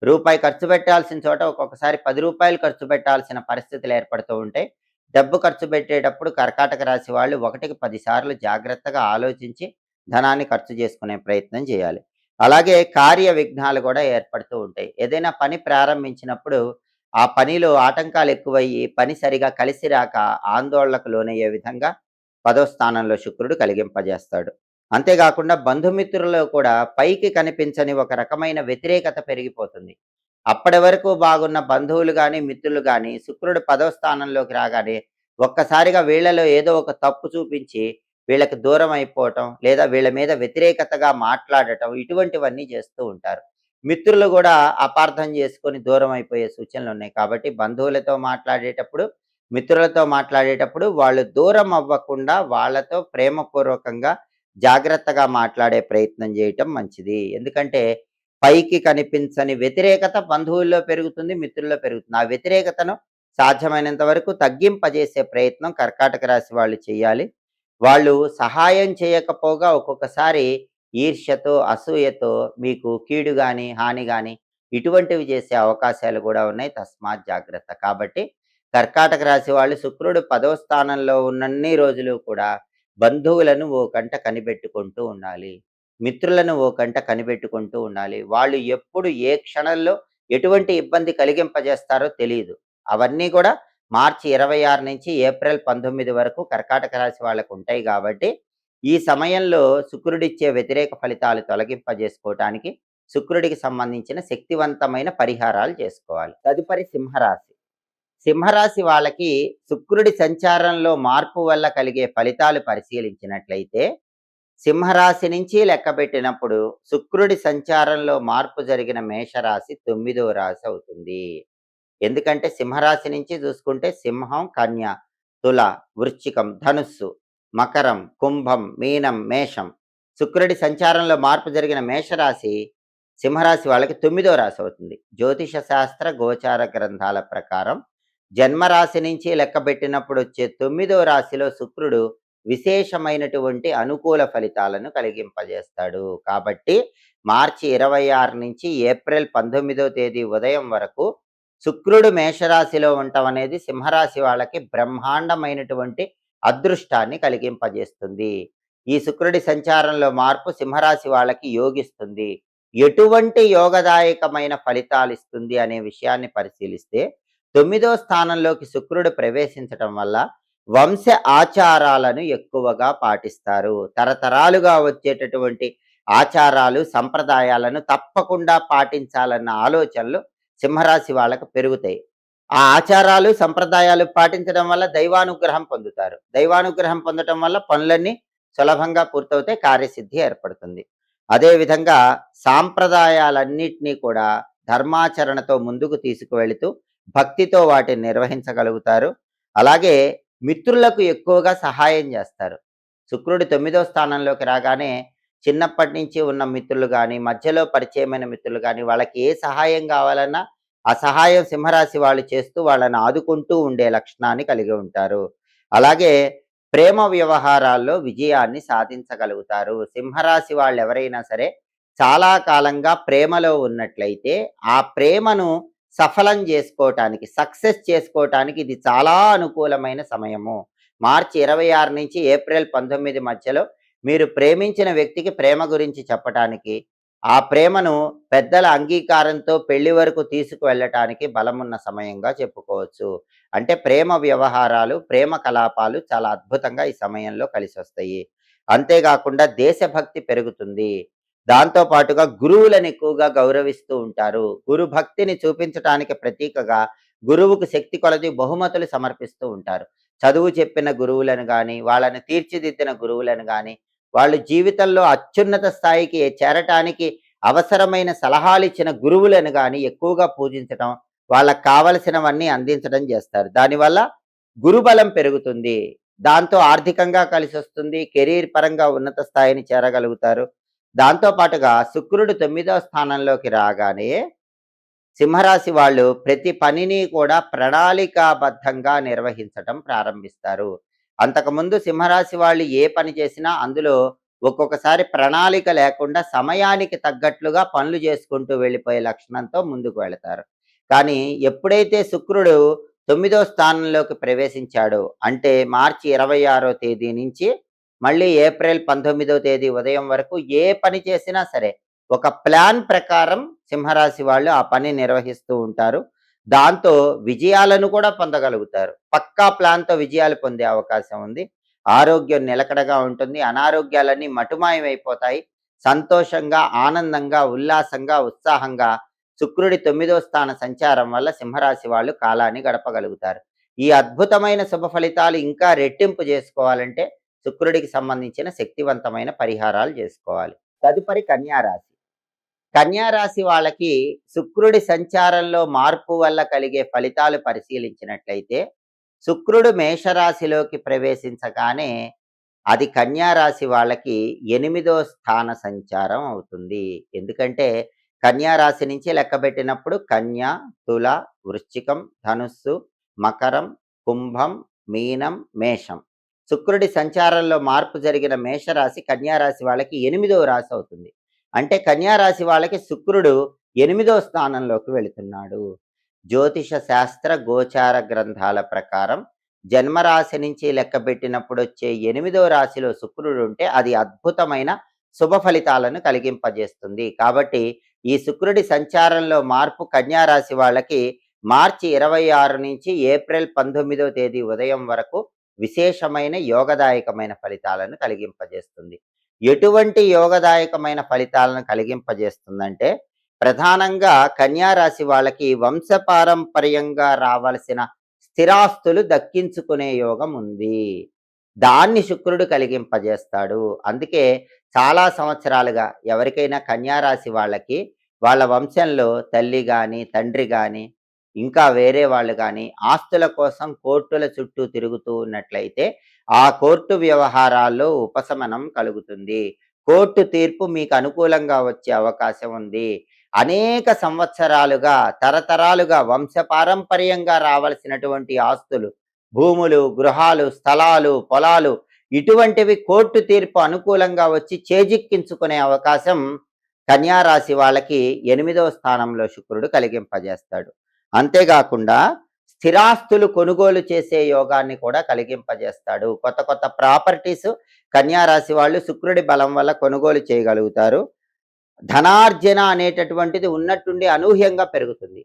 A: రూపాయి ఖర్చు పెట్టాల్సిన చోట ఒక్కొక్కసారి రూ. 10 ఖర్చు పెట్టాల్సిన పరిస్థితులు ఏర్పడుతూ ఉంటాయి. డబ్బు ఖర్చు పెట్టేటప్పుడు కర్కాటక రాశి వాళ్ళు 1కి 10 సార్లు జాగ్రత్తగా ఆలోచించి ధనాన్ని ఖర్చు చేసుకునే ప్రయత్నం చేయాలి. అలాగే కార్య విఘ్నాలు కూడా ఏర్పడుతూ ఉంటాయి. ఏదైనా పని ప్రారంభించినప్పుడు ఆ పనిలో ఆటంకాలు ఎక్కువయ్యి పని సరిగా కలిసి రాక ఆందోళనకు లోనయ్యే విధంగా 10వ స్థానంలో శుక్రుడు కలిగింపజేస్తాడు. అంతేకాకుండా బంధుమిత్రుల్లో కూడా పైకి కనిపించని ఒక రకమైన వ్యతిరేకత పెరిగిపోతుంది. అప్పటి వరకు బాగున్న బంధువులు గాని, మిత్రులు గాని శుక్రుడు 10వ స్థానంలోకి రాగానే ఒక్కసారిగా వీళ్ళలో ఏదో ఒక తప్పు చూపించి వీళ్ళకి దూరం అయిపోవటం, లేదా వీళ్ళ మీద వ్యతిరేకతగా మాట్లాడటం ఇటువంటివన్నీ చేస్తూ ఉంటారు. మిత్రులు కూడా అపార్థం చేసుకొని దూరం అయిపోయే సూచనలున్నాయి. కాబట్టి బంధువులతో మాట్లాడేటప్పుడు, మిత్రులతో మాట్లాడేటప్పుడు వాళ్ళు దూరం అవ్వకుండా వాళ్ళతో ప్రేమపూర్వకంగా జాగ్రత్తగా మాట్లాడే ప్రయత్నం చేయటం మంచిది. ఎందుకంటే పైకి కనిపించని వ్యతిరేకత బంధువుల్లో పెరుగుతుంది, మిత్రుల్లో పెరుగుతుంది. ఆ వ్యతిరేకతను సాధ్యమైనంత వరకు తగ్గింపజేసే ప్రయత్నం కర్కాటక రాశి వాళ్ళు చేయాలి. వాళ్ళు సహాయం చేయకపోగా ఒక్కొక్కసారి ఈర్ష్యతో, అసూయతో మీకు కీడు గాని, హాని గాని ఇటువంటివి చేసే అవకాశాలు కూడా ఉన్నాయి. తస్మాత్ జాగ్రత్త. కాబట్టి కర్కాటక రాశి వాళ్ళు శుక్రుడు 10వ స్థానంలో ఉన్నన్ని రోజులు కూడా బంధువులను ఓ కంట కనిపెట్టుకుంటూ ఉండాలి. మిత్రులను ఓ కంట కనిపెట్టుకుంటూ ఉండాలి. వాళ్ళు ఎప్పుడు ఏ క్షణంలో ఎటువంటి ఇబ్బంది కలిగింపజేస్తారో తెలీదు. అవన్నీ కూడా మార్చి 26 నుంచి ఏప్రిల్ 19 వరకు కర్కాటక రాశి వాళ్ళకు ఉంటాయి కాబట్టి, ఈ సమయంలో శుక్రుడిచ్చే వ్యతిరేక ఫలితాలు తొలగింపజేసుకోవటానికి శుక్రుడికి సంబంధించిన శక్తివంతమైన పరిహారాలు చేసుకోవాలి. తదుపరి సింహరాశి. సింహరాశి వాళ్ళకి శుక్రుడి సంచారంలో మార్పు వల్ల కలిగే ఫలితాలు పరిశీలించినట్లయితే, సింహరాశి నుంచి లెక్కబెట్టినప్పుడు శుక్రుడి సంచారంలో మార్పు జరిగిన మేషరాశి 9వ రాశి అవుతుంది. ఎందుకంటే సింహరాశి నుంచి చూసుకుంటే సింహం, కన్య, తుల, వృశ్చికం, ధనుస్సు, మకరం, కుంభం, మీనం, మేషం. శుక్రుడి సంచారంలో మార్పు జరిగిన మేషరాశి సింహరాశి వాళ్ళకి 9వ రాశి అవుతుంది. జ్యోతిష శాస్త్ర గోచార గ్రంథాల ప్రకారం జన్మరాశి నుంచి లెక్కబెట్టినప్పుడు వచ్చే 9వ రాశిలో శుక్రుడు విశేషమైనటువంటి అనుకూల ఫలితాలను కలిగింపజేస్తాడు. కాబట్టి మార్చి 26 నుంచి ఏప్రిల్ 19వ తేదీ ఉదయం వరకు శుక్రుడు మేషరాశిలో ఉండటం అనేది సింహరాశి వాళ్ళకి బ్రహ్మాండమైనటువంటి అదృష్టాన్ని కలిగింపజేస్తుంది. ఈ శుక్రుడి సంచారంలో మార్పు సింహరాశి వాళ్ళకి యోగిస్తుంది. ఎటువంటి యోగదాయకమైన ఫలితాలు ఇస్తుంది అనే విషయాన్ని పరిశీలిస్తే 9వ స్థానంలోకి శుక్రుడు ప్రవేశించటం వల్ల వంశ ఆచారాలను ఎక్కువగా పాటిస్తారు. తరతరాలుగా వచ్చేటటువంటి ఆచారాలు, సంప్రదాయాలను తప్పకుండా పాటించాలన్న ఆలోచనలు సింహరాశి వాళ్ళకు పెరుగుతాయి. ఆ ఆచారాలు, సంప్రదాయాలు పాటించడం వల్ల దైవానుగ్రహం పొందుతారు. దైవానుగ్రహం పొందటం వల్ల పనులన్నీ సులభంగా పూర్తవుతాయి. కార్యసిద్ధి ఏర్పడుతుంది. అదేవిధంగా సాంప్రదాయాలన్నిటినీ కూడా ధర్మాచరణతో ముందుకు తీసుకువెళుతూ, భక్తితో వాటిని నిర్వహించగలుగుతారు. అలాగే మిత్రులకు ఎక్కువగా సహాయం చేస్తారు. శుక్రుడు 9వ స్థానంలోకి రాగానే చిన్నప్పటి నుంచి ఉన్న మిత్రులు గాని, మధ్యలో పరిచయమైన మిత్రులు గాని, వాళ్ళకి ఏ సహాయం కావాలన్నా ఆ సహాయం సింహరాశి వాళ్ళు చేస్తూ వాళ్ళని ఆదుకుంటూ ఉండే లక్షణాన్ని కలిగి ఉంటారు. అలాగే ప్రేమ వ్యవహారాల్లో విజయాన్ని సాధించగలుగుతారు. సింహరాశి వాళ్ళెవరైనా సరే చాలా కాలంగా ప్రేమలో ఉన్నట్లయితే, ఆ ప్రేమను సఫలం జేసుకోటానికి, సక్సెస్ చేసుకోటానికి ఇది చాలా అనుకూలమైన సమయము. మార్చి 26 నుంచి ఏప్రిల్ 19 మధ్యలో మీరు ప్రేమించిన వ్యక్తికి ప్రేమ గురించి చెప్పటానికి, ఆ ప్రేమను పెద్దల అంగీకారంతో పెళ్లి వరకు తీసుకువెళ్ళటానికి బలమున్న సమయంగా చెప్పుకోవచ్చు. అంటే ప్రేమ వ్యవహారాలు, ప్రేమ కలాపాలు చాలా అద్భుతంగా ఈ సమయంలో కలిసొస్తాయి. అంతేగాకుండా దేశభక్తి పెరుగుతుంది. దాంతో పాటుగా గురువులను ఎక్కువగా గౌరవిస్తూ ఉంటారు. గురు భక్తిని చూపించటానికి ప్రతీకగా గురువుకు శక్తి కొలది బహుమతులు సమర్పిస్తూ ఉంటారు. చదువు చెప్పిన గురువులను గాని, వాళ్ళని తీర్చిదిద్దిన గురువులను గాని, వాళ్ళు జీవితంలో అత్యున్నత స్థాయికి చేరటానికి అవసరమైన సలహాలిచ్చిన గురువులను గాని ఎక్కువగా పూజించటం, వాళ్ళకి కావలసినవన్నీ అందించడం చేస్తారు. దానివల్ల గురుబలం పెరుగుతుంది. దాంతో ఆర్థికంగా కలిసొస్తుంది. కెరీర్ పరంగా ఉన్నత స్థాయిని చేరగలుగుతారు. దాంతో పాటుగా శుక్రుడు 9వ స్థానంలోకి రాగానే సింహరాశి వాళ్ళు ప్రతి పనిని కూడా ప్రణాళికాబద్ధంగా నిర్వహించటం ప్రారంభిస్తారు. అంతకుముందు సింహరాశి వాళ్ళు ఏ పని చేసినా అందులో ఒక్కొక్కసారి ప్రణాళిక లేకుండా సమయానికి తగ్గట్లుగా పనులు చేసుకుంటూ వెళ్ళిపోయే లక్షణంతో ముందుకు వెళతారు. కానీ ఎప్పుడైతే శుక్రుడు 9వ స్థానంలోకి ప్రవేశించాడో, అంటే మార్చి 26వ తేదీ నుంచి మళ్ళీ ఏప్రిల్ 19వ తేదీ ఉదయం వరకు ఏ పని చేసినా సరే ఒక ప్లాన్ ప్రకారం సింహరాశి వాళ్ళు ఆ పని నిర్వహిస్తూ ఉంటారు. దాంతో విజయాలను కూడా పొందగలుగుతారు. పక్కా ప్లాన్‌తో విజయాలు పొందే అవకాశం ఉంది. ఆరోగ్యం నిలకడగా ఉంటుంది. అనారోగ్యాలన్నీ మటుమాయమైపోతాయి. సంతోషంగా, ఆనందంగా, ఉల్లాసంగా, ఉత్సాహంగా శుక్రుడి 9వ స్థాన సంచారం వల్ల సింహరాశి వాళ్ళు కాలాన్ని గడపగలుగుతారు. ఈ అద్భుతమైన శుభ ఫలితాలు ఇంకా రెట్టింపు చేసుకోవాలంటే శుక్రుడికి సంబంధించిన శక్తివంతమైన పరిహారాలు చేసుకోవాలి. తదుపరి కన్యా రాశి. కన్యా రాశి వాళ్ళకి శుక్రుడి సంచారంలో మార్పు వల్ల కలిగే ఫలితాలు పరిశీలించినట్లయితే, శుక్రుడు మేషరాశిలోకి ప్రవేశించగానే అది కన్యా రాశి వాళ్ళకి 8వ స్థాన సంచారం అవుతుంది. ఎందుకంటే కన్యా రాశి నుంచి లెక్కబెట్టినప్పుడు కన్య, తుల, వృశ్చికం, ధనుస్సు, మకరం, కుంభం, మీనం, మేషం. శుక్రుడి సంచారంలో మార్పు జరిగిన మేషరాశి కన్యా రాశి వాళ్ళకి 8వ రాశి అవుతుంది. అంటే కన్యా రాశి వాళ్ళకి శుక్రుడు 8వ స్థానంలోకి వెళుతున్నాడు. జ్యోతిష శాస్త్ర గోచార గ్రంథాల ప్రకారం జన్మరాశి నుంచి లెక్కబెట్టినప్పుడు వచ్చే 8వ రాశిలో శుక్రుడు ఉంటే అది అద్భుతమైన శుభ ఫలితాలను కలిగింపజేస్తుంది. కాబట్టి ఈ శుక్రుడి సంచారంలో మార్పు కన్యా రాశి వాళ్ళకి మార్చి 26 నుంచి ఏప్రిల్ 19వ తేదీ ఉదయం వరకు విశేషమైన యోగదాయకమైన ఫలితాలను కలిగింపజేస్తుంది. ఎటువంటి యోగదాయకమైన ఫలితాలను కలిగింపజేస్తుందంటే, ప్రధానంగా కన్యా రాశి వాళ్ళకి వంశపారంపర్యంగా రావాల్సిన స్థిరాస్తులు దక్కించుకునే యోగం ఉంది. దాన్ని శుక్రుడు కలిగింపజేస్తాడు. అందుకే చాలా సంవత్సరాలుగా ఎవరికైనా కన్యా రాశి వాళ్ళకి వాళ్ళ వంశంలో తల్లి గాని, తండ్రి గాని, ఇంకా వేరే వాళ్ళు గాని ఆస్తుల కోసం కోర్టుల చుట్టూ తిరుగుతూ ఉన్నట్లయితే, ఆ కోర్టు వ్యవహారాల్లో ఉపశమనం కలుగుతుంది. కోర్టు తీర్పు మీకు అనుకూలంగా వచ్చే అవకాశం ఉంది. అనేక సంవత్సరాలుగా, తరతరాలుగా వంశపారంపర్యంగా రావాల్సినటువంటి ఆస్తులు, భూములు, గృహాలు, స్థలాలు, పొలాలు ఇటువంటివి కోర్టు తీర్పు అనుకూలంగా వచ్చి చేజిక్కించుకునే అవకాశం కన్యా రాశి వాళ్ళకి 8వ స్థానంలో శుక్రుడు కలిగింపజేస్తాడు. అంతేగాకుండా స్థిరాస్తులు కొనుగోలు చేసే యోగాన్ని కూడా కలిగింపజేస్తాడు. కొత్త కొత్త ప్రాపర్టీస్ కన్యా రాశి వాళ్ళు శుక్రుడి బలం వల్ల కొనుగోలు చేయగలుగుతారు. ధనార్జన అనేటటువంటిది ఉన్నట్టుండి అనూహ్యంగా పెరుగుతుంది.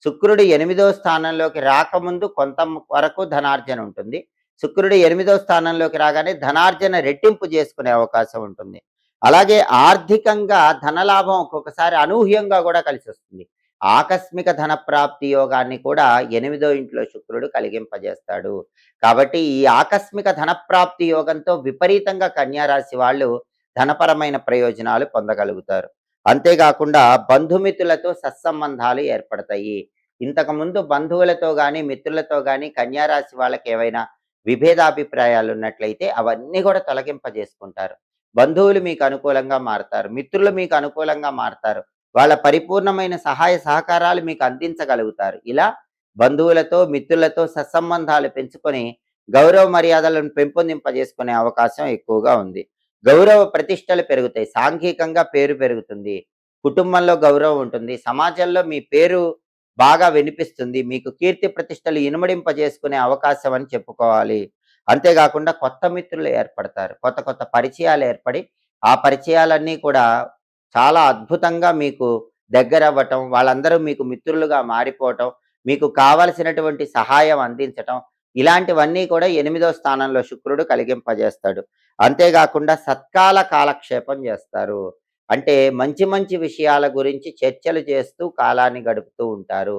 A: శుక్రుడు 8వ స్థానంలోకి రాకముందు కొంత వరకు ధనార్జన ఉంటుంది. శుక్రుడు 8వ స్థానంలోకి రాగానే ధనార్జన రెట్టింపు చేసుకునే అవకాశం ఉంటుంది. అలాగే ఆర్థికంగా ధనలాభం ఒక్కొక్కసారి అనూహ్యంగా కూడా కలిసి వస్తుంది. ఆకస్మిక ధన ప్రాప్తి యోగాన్ని కూడా 8వ ఇంట్లో శుక్రుడు కలిగింపజేస్తాడు. కాబట్టి ఈ ఆకస్మిక ధన ప్రాప్తి యోగంతో విపరీతంగా కన్యా రాశి వాళ్ళు ధనపరమైన ప్రయోజనాలు పొందగలుగుతారు. అంతేగాకుండా బంధుమిత్రులతో సత్సంబంధాలు ఏర్పడతాయి. ఇంతకుముందు బంధువులతో గాని, మిత్రులతో గాని కన్యా రాశి వాళ్ళకి ఏవైనా విభేదాభిప్రాయాలు ఉన్నట్లయితే అవన్నీ కూడా తొలగింపజేసుకుంటారు. బంధువులు మీకు అనుకూలంగా మారతారు. మిత్రులు మీకు అనుకూలంగా మారతారు. వాళ్ళ పరిపూర్ణమైన సహాయ సహకారాలు మీకు అందించగలుగుతారు. ఇలా బంధువులతో, మిత్రులతో సత్సంబంధాలు పెంచుకొని గౌరవ మర్యాదలను పెంపొందింపజేసుకునే అవకాశం ఎక్కువగా ఉంది. గౌరవ ప్రతిష్టలు పెరుగుతాయి. సాంఘికంగా పేరు పెరుగుతుంది. కుటుంబంలో గౌరవం ఉంటుంది. సమాజంలో మీ పేరు బాగా వినిపిస్తుంది. మీకు కీర్తి ప్రతిష్టలు ఇనుమడింపజేసుకునే అవకాశం అని చెప్పుకోవాలి. అంతేగాకుండా కొత్త మిత్రులు ఏర్పడతారు. కొత్త కొత్త పరిచయాలు ఏర్పడి, ఆ పరిచయాలన్నీ కూడా చాలా అద్భుతంగా మీకు దగ్గరవ్వటం, వాళ్ళందరూ మీకు మిత్రులుగా మారిపోవటం, మీకు కావలసినటువంటి సహాయం అందించటం, ఇలాంటివన్నీ కూడా 8వ స్థానంలో శుక్రుడు కలిగింపజేస్తాడు. అంతేగాకుండా సత్కాల కాలక్షేపం చేస్తారు. అంటే మంచి మంచి విషయాల గురించి చర్చలు చేస్తూ కాలాన్ని గడుపుతూ ఉంటారు.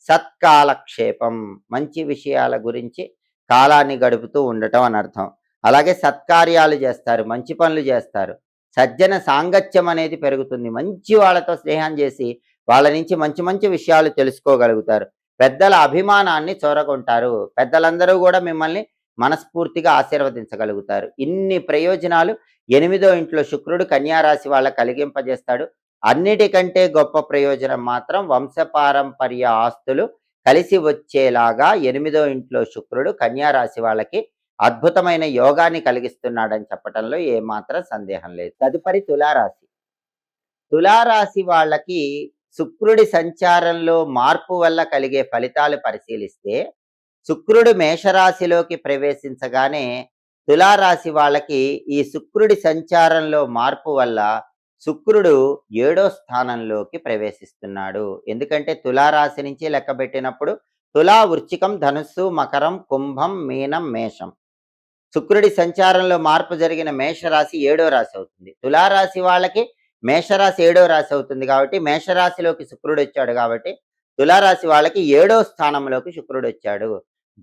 A: సత్కాలక్షేపం మంచి విషయాల గురించి కాలాన్ని గడుపుతూ ఉండటం అని అర్థం. అలాగే సత్కార్యాలు చేస్తారు, మంచి పనులు చేస్తారు. సజ్జన సాంగత్యం అనేది పెరుగుతుంది. మంచి వాళ్ళతో స్నేహం చేసి వాళ్ళ నుంచి మంచి మంచి విషయాలు తెలుసుకోగలుగుతారు. పెద్దల అభిమానాన్ని చూరగొంటారు. పెద్దలందరూ కూడా మిమ్మల్ని మనస్ఫూర్తిగా ఆశీర్వదించగలుగుతారు. ఇన్ని ప్రయోజనాలు 8వ ఇంట్లో శుక్రుడు కన్యా రాశి వాళ్ళకి కలిగింపజేస్తాడు. అన్నిటికంటే గొప్ప ప్రయోజనం మాత్రం వంశపారంపర్య ఆస్తులు కలిసి వచ్చేలాగా 8వ ఇంట్లో శుక్రుడు కన్యా రాశి వాళ్ళకి అద్భుతమైన యోగాన్ని కలిగిస్తున్నాడని చెప్పటంలో ఏమాత్రం సందేహం లేదు. తదుపరి తులారాశి. తులారాశి వాళ్ళకి శుక్రుడి సంచారంలో మార్పు వల్ల కలిగే ఫలితాలు పరిశీలిస్తే, శుక్రుడు మేషరాశిలోకి ప్రవేశించగానే తులారాశి వాళ్ళకి ఈ శుక్రుడి సంచారంలో మార్పు వల్ల శుక్రుడు 7వ స్థానంలోకి ప్రవేశిస్తున్నాడు. ఎందుకంటే తులారాశి నుంచి లెక్కబెట్టినప్పుడు తులా, వృశ్చికం, ధనుస్సు, మకరం, కుంభం, మీనం, మేషం. శుక్రుడి సంచారంలో మార్పు జరిగిన మేషరాశి 7వ రాశి అవుతుంది. తులారాశి వాళ్ళకి మేషరాశి 7వ రాశి అవుతుంది కాబట్టి మేషరాశిలోకి శుక్రుడు వచ్చాడు కాబట్టి తులారాశి వాళ్ళకి 7వ స్థానంలోకి శుక్రుడు వచ్చాడు.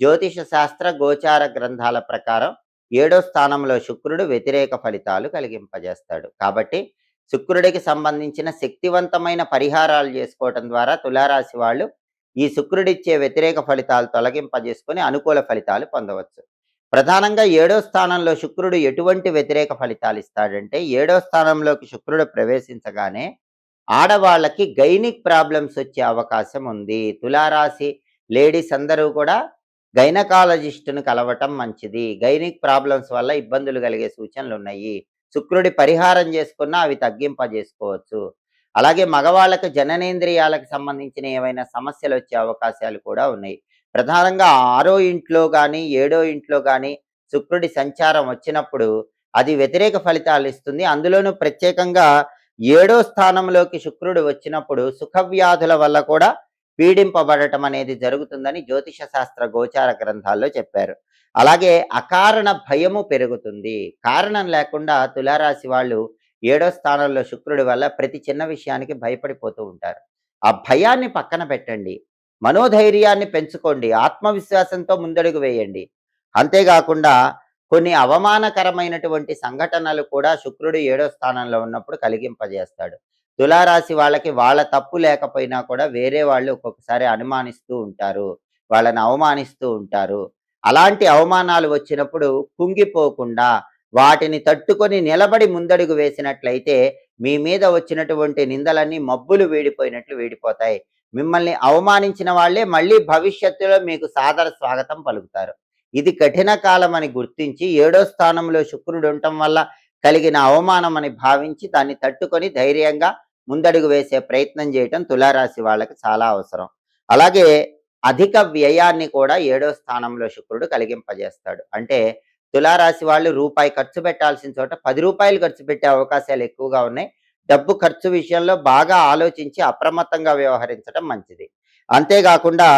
A: జ్యోతిష శాస్త్ర గోచార గ్రంథాల ప్రకారం 7వ స్థానంలో శుక్రుడు వ్యతిరేక ఫలితాలు కలిగింపజేస్తాడు. కాబట్టి శుక్రుడికి సంబంధించిన శక్తివంతమైన పరిహారాలు చేసుకోవటం ద్వారా తులారాశి వాళ్ళు ఈ శుక్రుడిచ్చే వ్యతిరేక ఫలితాలు తొలగింపజేసుకొని అనుకూల ఫలితాలు పొందవచ్చు. ప్రధానంగా 7వ స్థానంలో శుక్రుడు ఎటువంటి వ్యతిరేక ఫలితాలు ఇస్తాడంటే 7వ స్థానంలోకి శుక్రుడు ప్రవేశించగానే ఆడవాళ్ళకి గైనిక్ ప్రాబ్లమ్స్ వచ్చే అవకాశం ఉంది. తులారాశి లేడీస్ అందరూ కూడా గైనకాలజిస్టును కలవటం మంచిది. గైనిక్ ప్రాబ్లమ్స్ వల్ల ఇబ్బందులు కలిగే సూచనలు ఉన్నాయి. శుక్రుడి పరిహారం చేసుకున్నా అవి తగ్గింపజేసుకోవచ్చు. అలాగే మగవాళ్ళకు జననేంద్రియాలకు సంబంధించిన ఏవైనా సమస్యలు వచ్చే అవకాశాలు కూడా ఉన్నాయి. ప్రధానంగా 6వ ఇంట్లో కానీ 7వ ఇంట్లో కానీ శుక్రుడి సంచారం వచ్చినప్పుడు అది వ్యతిరేక ఫలితాలు ఇస్తుంది. అందులోనూ ప్రత్యేకంగా 7వ స్థానంలోకి శుక్రుడు వచ్చినప్పుడు సుఖవ్యాధుల వల్ల కూడా పీడింపబడటం అనేది జరుగుతుందని జ్యోతిష శాస్త్ర గోచార గ్రంథాల్లో చెప్పారు. అలాగే అకారణ భయము పెరుగుతుంది. కారణం లేకుండా తులారాశి వాళ్ళు 7వ స్థానంలో శుక్రుడి వల్ల ప్రతి చిన్న విషయానికి భయపడిపోతూ ఉంటారు. ఆ భయాన్ని పక్కన పెట్టండి. మనోధైర్యాన్ని పెంచుకోండి. ఆత్మవిశ్వాసంతో ముందడుగు వేయండి. అంతేకాకుండా కొన్ని అవమానకరమైనటువంటి సంఘటనలు కూడా శుక్రుడు 7వ స్థానంలో ఉన్నప్పుడు కలిగింపజేస్తాడు. తులారాశి వాళ్ళకి వాళ్ళ తప్పు లేకపోయినా కూడా వేరే వాళ్ళు ఒక్కొక్కసారి అనుమానిస్తూ ఉంటారు. వాళ్ళని అవమానిస్తూ ఉంటారు. అలాంటి అవమానాలు వచ్చినప్పుడు కుంగిపోకుండా వాటిని తట్టుకొని నిలబడి ముందడుగు వేసినట్లయితే మీ మీద వచ్చినటువంటి నిందలన్నీ మబ్బులు వీడిపోయినట్లు వీడిపోతాయి. మిమ్మల్ని అవమానించిన వాళ్ళే మళ్ళీ భవిష్యత్తులో మీకు సాదర స్వాగతం పలుకుతారు. ఇది కఠిన కాలం అని గుర్తించి 7వ స్థానంలో శుక్రుడు ఉండటం వల్ల కలిగిన అవమానం అని భావించి దాన్ని తట్టుకొని ధైర్యంగా ముందడుగు వేసే ప్రయత్నం చేయటం తులారాశి వాళ్ళకి చాలా అవసరం. అలాగే అధిక వ్యయాన్ని కూడా 7వ స్థానంలో శుక్రుడు కలిగింపజేస్తాడు. అంటే తులారాశి వాళ్ళు రూపాయి ఖర్చు పెట్టాల్సిన చోట 10 రూపాయలు ఖర్చు పెట్టే అవకాశాలు ఎక్కువగా ఉన్నాయి. డబ్బు ఖర్చు విషయంలో బాగా ఆలోచించి అప్రమత్తంగా వ్యవహరించడం మంచిది. అంతేకాకుండా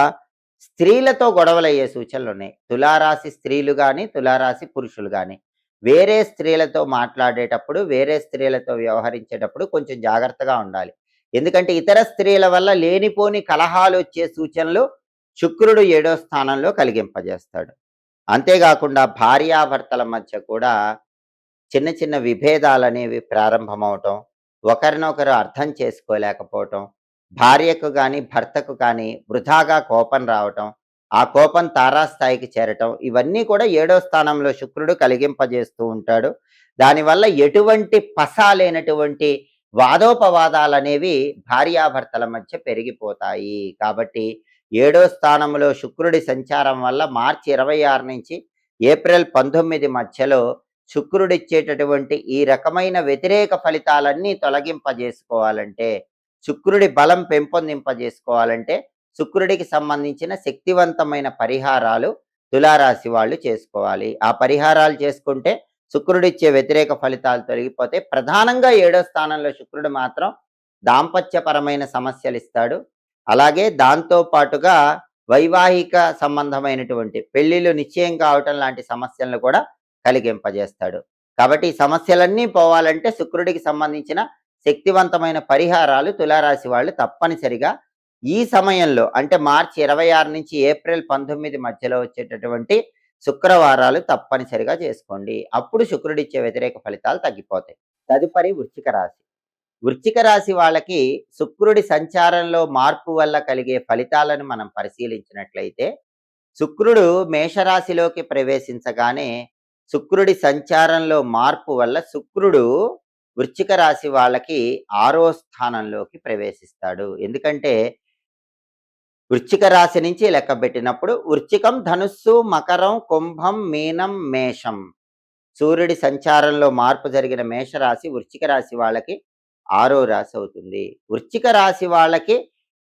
A: స్త్రీలతో గొడవలయ్యే సూచనలు ఉన్నాయి. తులారాశి స్త్రీలు కానీ తులారాశి పురుషులు కానీ వేరే స్త్రీలతో మాట్లాడేటప్పుడు వేరే స్త్రీలతో వ్యవహరించేటప్పుడు కొంచెం జాగ్రత్తగా ఉండాలి. ఎందుకంటే ఇతర స్త్రీల వల్ల లేనిపోని కలహాలొచ్చే సూచనలు శుక్రుడు 7వ స్థానంలో కలిగింపజేస్తాడు. అంతేగాకుండా భార్యాభర్తల మధ్య కూడా చిన్న చిన్న విభేదాలనేవి ప్రారంభమవటం, ఒకరినొకరు అర్థం చేసుకోలేకపోవటం, భార్యకు గాని, భర్తకు కానీ వృధాగా కోపం రావటం, ఆ కోపం తారాస్థాయికి చేరటం, ఇవన్నీ కూడా 7వ స్థానంలో శుక్రుడు కలిగింపజేస్తూ ఉంటాడు. దానివల్ల ఎటువంటి పస లేనటువంటి వాదోపవాదాలనేవి భార్యాభర్తల మధ్య పెరిగిపోతాయి. కాబట్టి 7వ స్థానంలో శుక్రుడి సంచారం వల్ల మార్చి 26 నుంచి ఏప్రిల్ 19 మధ్యలో శుక్రుడిచ్చేటటువంటి ఈ రకమైన వ్యతిరేక ఫలితాలన్నీ తొలగింపజేసుకోవాలంటే, శుక్రుడి బలం పెంపొందింపజేసుకోవాలంటే, శుక్రుడికి సంబంధించిన శక్తివంతమైన పరిహారాలు తులారాశి వాళ్ళు చేసుకోవాలి. ఆ పరిహారాలు చేసుకుంటే శుక్రుడిచ్చే వ్యతిరేక ఫలితాలు తొలగిపోతే, ప్రధానంగా 7వ స్థానంలో శుక్రుడు మాత్రం దాంపత్యపరమైన సమస్యలిస్తాడు. అలాగే దాంతో పాటుగా వైవాహిక సంబంధమైనటువంటి పెళ్ళిళ్ళు నిశ్చయం కావటం లాంటి సమస్యలను కూడా కలిగింపజేస్తాడు. కాబట్టి ఈ సమస్యలన్నీ పోవాలంటే శుక్రుడికి సంబంధించిన శక్తివంతమైన పరిహారాలు తులారాశి వాళ్ళు తప్పనిసరిగా ఈ సమయంలో అంటే మార్చి 26 నుంచి ఏప్రిల్ 19 మధ్యలో వచ్చేటటువంటి శుక్రవారాలు తప్పనిసరిగా చేసుకోండి. అప్పుడు శుక్రుడిచ్చే వ్యతిరేక ఫలితాలు తగ్గిపోతాయి. తదుపరి వృశ్చిక రాశి. వృశ్చిక రాశి వాళ్ళకి శుక్రుడి సంచారంలో మార్పు వల్ల కలిగే ఫలితాలను మనం పరిశీలించినట్లయితే, శుక్రుడు మేషరాశిలోకి ప్రవేశించగానే శుక్రుడి సంచారంలో మార్పు వల్ల శుక్రుడు వృశ్చిక రాశి వాళ్ళకి 6వ స్థానంలోకి ప్రవేశిస్తాడు. ఎందుకంటే వృశ్చిక రాశి నుంచి లెక్కబెట్టినప్పుడు వృశ్చికం, ధనుస్సు, మకరం, కుంభం, మీనం, మేషం. సూర్యుడి సంచారంలో మార్పు జరిగిన మేషరాశి వృశ్చిక రాశి వాళ్ళకి 6వ రాశి అవుతుంది. వృశ్చిక రాశి వాళ్ళకి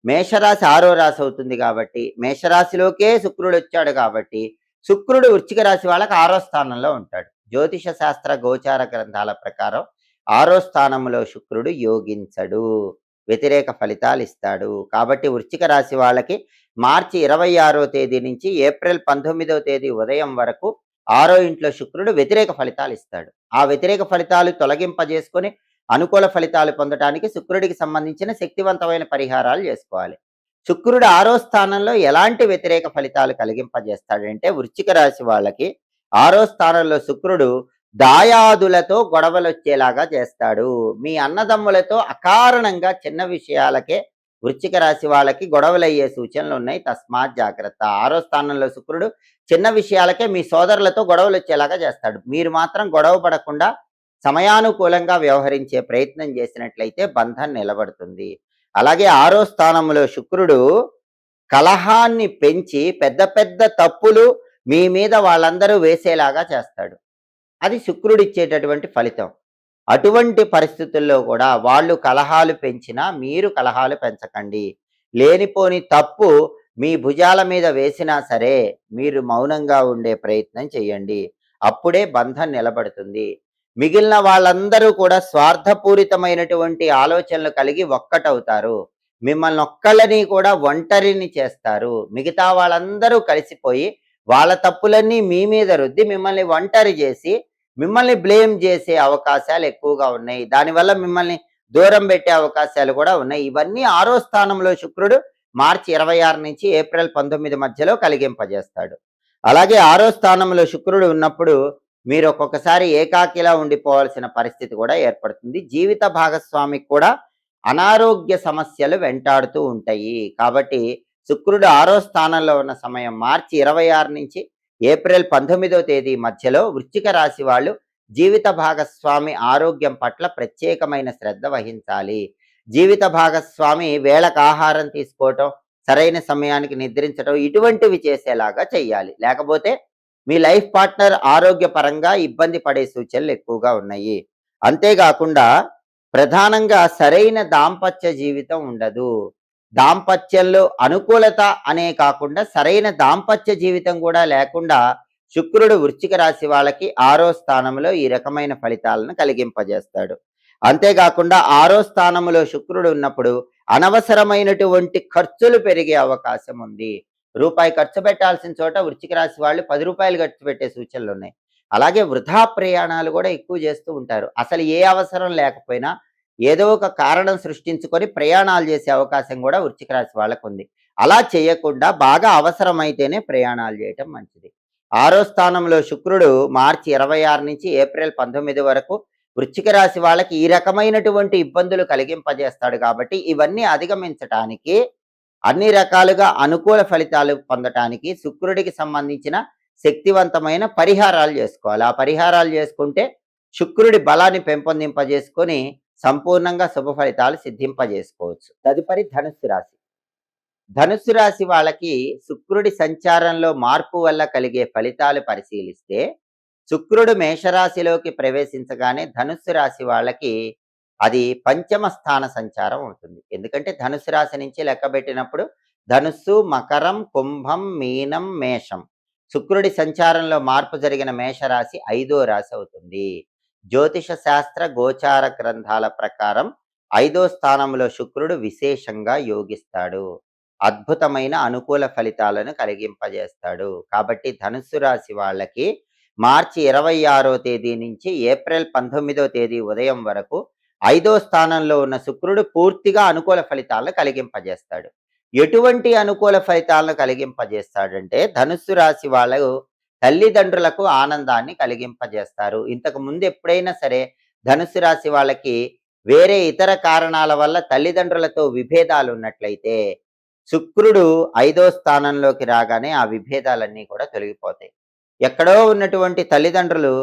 A: మేషరాశి 6వ రాశి అవుతుంది కాబట్టి, మేషరాశిలోకే శుక్రుడు వచ్చాడు కాబట్టి, శుక్రుడు వృశ్చిక రాశి వాళ్ళకి 6వ స్థానంలో ఉంటాడు. జ్యోతిష శాస్త్ర గోచార గ్రంథాల ప్రకారం 6వ స్థానంలో శుక్రుడు యోగించడు, వ్యతిరేక ఫలితాలు ఇస్తాడు. కాబట్టి వృశ్చిక రాశి వాళ్ళకి మార్చి 26వ తేదీ నుంచి ఏప్రిల్ 19వ తేదీ ఉదయం వరకు 6వ ఇంట్లో శుక్రుడు వ్యతిరేక ఫలితాలు ఇస్తాడు. ఆ వ్యతిరేక ఫలితాలు తొలగింపజేసుకొని అనుకూల ఫలితాలు పొందడానికి శుక్రుడికి సంబంధించిన శక్తివంతమైన పరిహారాలు చేసుకోవాలి. శుక్రుడు 6వ స్థానంలో ఎలాంటి వ్యతిరేక ఫలితాలు కలిగింపజేస్తాడంటే, వృశ్చిక రాశి వాళ్ళకి 6వ స్థానంలో శుక్రుడు దాయాదులతో గొడవలు వచ్చేలాగా చేస్తాడు. మీ అన్నదమ్ములతో అకారణంగా చిన్న విషయాలకే వృశ్చిక రాశి వాళ్ళకి గొడవలయ్యే సూచనలు ఉన్నాయి. తస్మాత్ జాగ్రత్త. 6వ స్థానంలో శుక్రుడు చిన్న విషయాలకే మీ సోదరులతో గొడవలు వచ్చేలాగా చేస్తాడు. మీరు మాత్రం గొడవ పడకుండా సమయానుకూలంగా వ్యవహరించే ప్రయత్నం చేసినట్లయితే బంధం నిలబడుతుంది. అలాగే 6వ స్థానంలో శుక్రుడు కలహాన్ని పెంచి పెద్ద పెద్ద తప్పులు మీ మీద వాళ్ళందరూ వేసేలాగా చేస్తాడు. అది శుక్రుడిచ్చేటటువంటి ఫలితం. అటువంటి పరిస్థితుల్లో కూడా వాళ్ళు కలహాలు పెంచినా మీరు కలహాలు పెంచకండి. లేనిపోని తప్పు మీ భుజాల మీద వేసినా సరే మీరు మౌనంగా ఉండే ప్రయత్నం చేయండి. అప్పుడే బంధం నిలబడుతుంది. మిగిలిన వాళ్ళందరూ కూడా స్వార్థపూరితమైనటువంటి ఆలోచనలు కలిగి ఒక్కటవుతారు. మిమ్మల్ని ఒక్కళ్ళని కూడా ఒంటరిని చేస్తారు. మిగతా వాళ్ళందరూ కలిసిపోయి వాళ్ళ తప్పులన్నీ మీ మీద రుద్ది మిమ్మల్ని ఒంటరి చేసి మిమ్మల్ని బ్లేమ్ చేసే అవకాశాలు ఎక్కువగా ఉన్నాయి. దానివల్ల మిమ్మల్ని దూరం పెట్టే అవకాశాలు కూడా ఉన్నాయి. ఇవన్నీ 6వ స్థానంలో శుక్రుడు మార్చి 26 నుంచి ఏప్రిల్ 19 మధ్యలో కలిగింపజేస్తాడు. అలాగే 6వ స్థానంలో శుక్రుడు ఉన్నప్పుడు మీరు ఒక్కొక్కసారి ఏకాకిలా ఉండిపోవాల్సిన పరిస్థితి కూడా ఏర్పడుతుంది. జీవిత భాగస్వామికి కూడా అనారోగ్య సమస్యలు వెంటాడుతూ ఉంటాయి. కాబట్టి శుక్రుడు 6వ స్థానంలో ఉన్న సమయం మార్చి 26 నుంచి ఏప్రిల్ 19వ తేదీ మధ్యలో వృశ్చిక రాశి వాళ్ళు జీవిత భాగస్వామి ఆరోగ్యం పట్ల ప్రత్యేకమైన శ్రద్ధ వహించాలి. జీవిత భాగస్వామి వేళకు ఆహారం తీసుకోవటం, సరైన సమయానికి నిద్రించడం ఇటువంటివి చేసేలాగా చెయ్యాలి. లేకపోతే మీ లైఫ్ పార్ట్నర్ ఆరోగ్యపరంగా ఇబ్బంది పడే సూచనలు ఎక్కువగా ఉన్నాయి. అంతేకాకుండా ప్రధానంగా సరైన దాంపత్య జీవితం ఉండదు. దాంపత్యంలో అనుకూలత అనే కాకుండా సరైన దాంపత్య జీవితం కూడా లేకుండా శుక్రుడు వృశ్చిక రాశి వాళ్ళకి 6వ స్థానంలో ఈ రకమైన ఫలితాలను కలిగింపజేస్తాడు. అంతేకాకుండా 6వ స్థానంలో శుక్రుడు ఉన్నప్పుడు అనవసరమైనటువంటి ఖర్చులు పెరిగే అవకాశం ఉంది. రూపాయి ఖర్చు పెట్టాల్సిన చోట వృశ్చిక రాశి వాళ్ళు 10 రూపాయలు ఖర్చు పెట్టే సూచనలు ఉన్నాయి. అలాగే వృధా ప్రయాణాలు కూడా ఎక్కువ చేస్తూ ఉంటారు. అసలు ఏ అవసరం లేకపోయినా ఏదో ఒక కారణం సృష్టించుకొని ప్రయాణాలు చేసే అవకాశం కూడా వృశ్చిక రాశి వాళ్ళకుంది. అలా చేయకుండా బాగా అవసరమైతేనే ప్రయాణాలు చేయటం మంచిది. 6వ స్థానంలో శుక్రుడు మార్చి 26 నుంచి ఏప్రిల్ 19 వరకు వృశ్చిక రాశి వాళ్ళకి ఈ రకమైనటువంటి ఇబ్బందులు కలిగింపజేస్తాడు కాబట్టి ఇవన్నీ అధిగమించటానికి అన్ని రకాలుగా అనుకూల ఫలితాలు పొందటానికి శుక్రుడికి సంబంధించిన శక్తివంతమైన పరిహారాలు చేసుకోవాలి. ఆ పరిహారాలు చేసుకుంటే శుక్రుడి బలాన్ని పెంపొందింపజేసుకొని సంపూర్ణంగా శుభ ఫలితాలు సిద్ధింపజేసుకోవచ్చు. తదుపరి ధనుస్సు రాశి. ధనుస్సు రాశి వాళ్ళకి శుక్రుడి సంచారంలో మార్పు వల్ల కలిగే ఫలితాలు పరిశీలిస్తే శుక్రుడు మేషరాశిలోకి ప్రవేశించగానే ధనుస్సు రాశి వాళ్ళకి అది పంచమ స్థాన సంచారం అవుతుంది. ఎందుకంటే ధనుస్సు రాశి నుంచి లెక్కబెట్టినప్పుడు ధనుస్సు, మకరం, కుంభం, మీనం, మేషం. శుక్రుడి సంచారంలో మార్పు జరిగిన మేషరాశి 5వ రాశి అవుతుంది. జ్యోతిష శాస్త్ర గోచార గ్రంథాల ప్రకారం 5వ స్థానంలో శుక్రుడు విశేషంగా యోగిస్తాడు. అద్భుతమైన అనుకూల ఫలితాలను కలిగింపజేస్తాడు. కాబట్టి ధనుస్సు రాశి వాళ్ళకి మార్చి 26వ తేదీ నుంచి ఏప్రిల్ 19వ తేదీ ఉదయం వరకు 5వ స్థానంలో ఉన్న శుక్రుడు పూర్తిగా అనుకూల ఫలితాలను కలిగింపజేస్తాడు. ఎటువంటి అనుకూల ఫలితాలను కలిగింపజేస్తాడంటే ధనుస్సు రాశి వాళ్ళు తల్లిదండ్రులకు ఆనందాన్ని కలిగింపజేస్తారు. ఇంతకు ముందు ఎప్పుడైనా సరే ధనుస్సు రాశి వాళ్ళకి వేరే ఇతర కారణాల వల్ల తల్లిదండ్రులతో విభేదాలు ఉన్నట్లయితే శుక్రుడు 5వ స్థానంలోకి రాగానే ఆ విభేదాలన్నీ కూడా తొలగిపోతాయి. ఎక్కడో ఉన్నటువంటి తల్లిదండ్రులు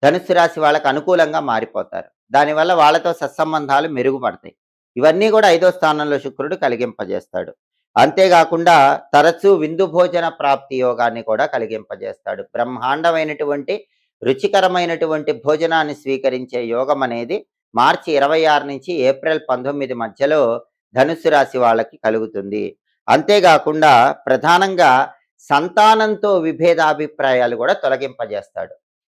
A: ధనుస్సు రాశి వాళ్ళకు అనుకూలంగా మారిపోతారు. దానివల్ల వాళ్ళతో సత్సంబంధాలు మెరుగుపడతాయి. ఇవన్నీ కూడా 5వ స్థానంలో శుక్రుడు కలిగింపజేస్తాడు. అంతేకాకుండా తరచూ విందు భోజన ప్రాప్తి యోగాన్ని కూడా కలిగింపజేస్తాడు. బ్రహ్మాండమైనటువంటి రుచికరమైనటువంటి భోజనాన్ని స్వీకరించే యోగం అనేది మార్చి 26 నుంచి ఏప్రిల్ 19 మధ్యలో ధనుస్సు రాశి వాళ్ళకి కలుగుతుంది. అంతేకాకుండా ప్రధానంగా సంతానంతో విభేదాభిప్రాయాలు కూడా తొలగింపజేస్తాడు.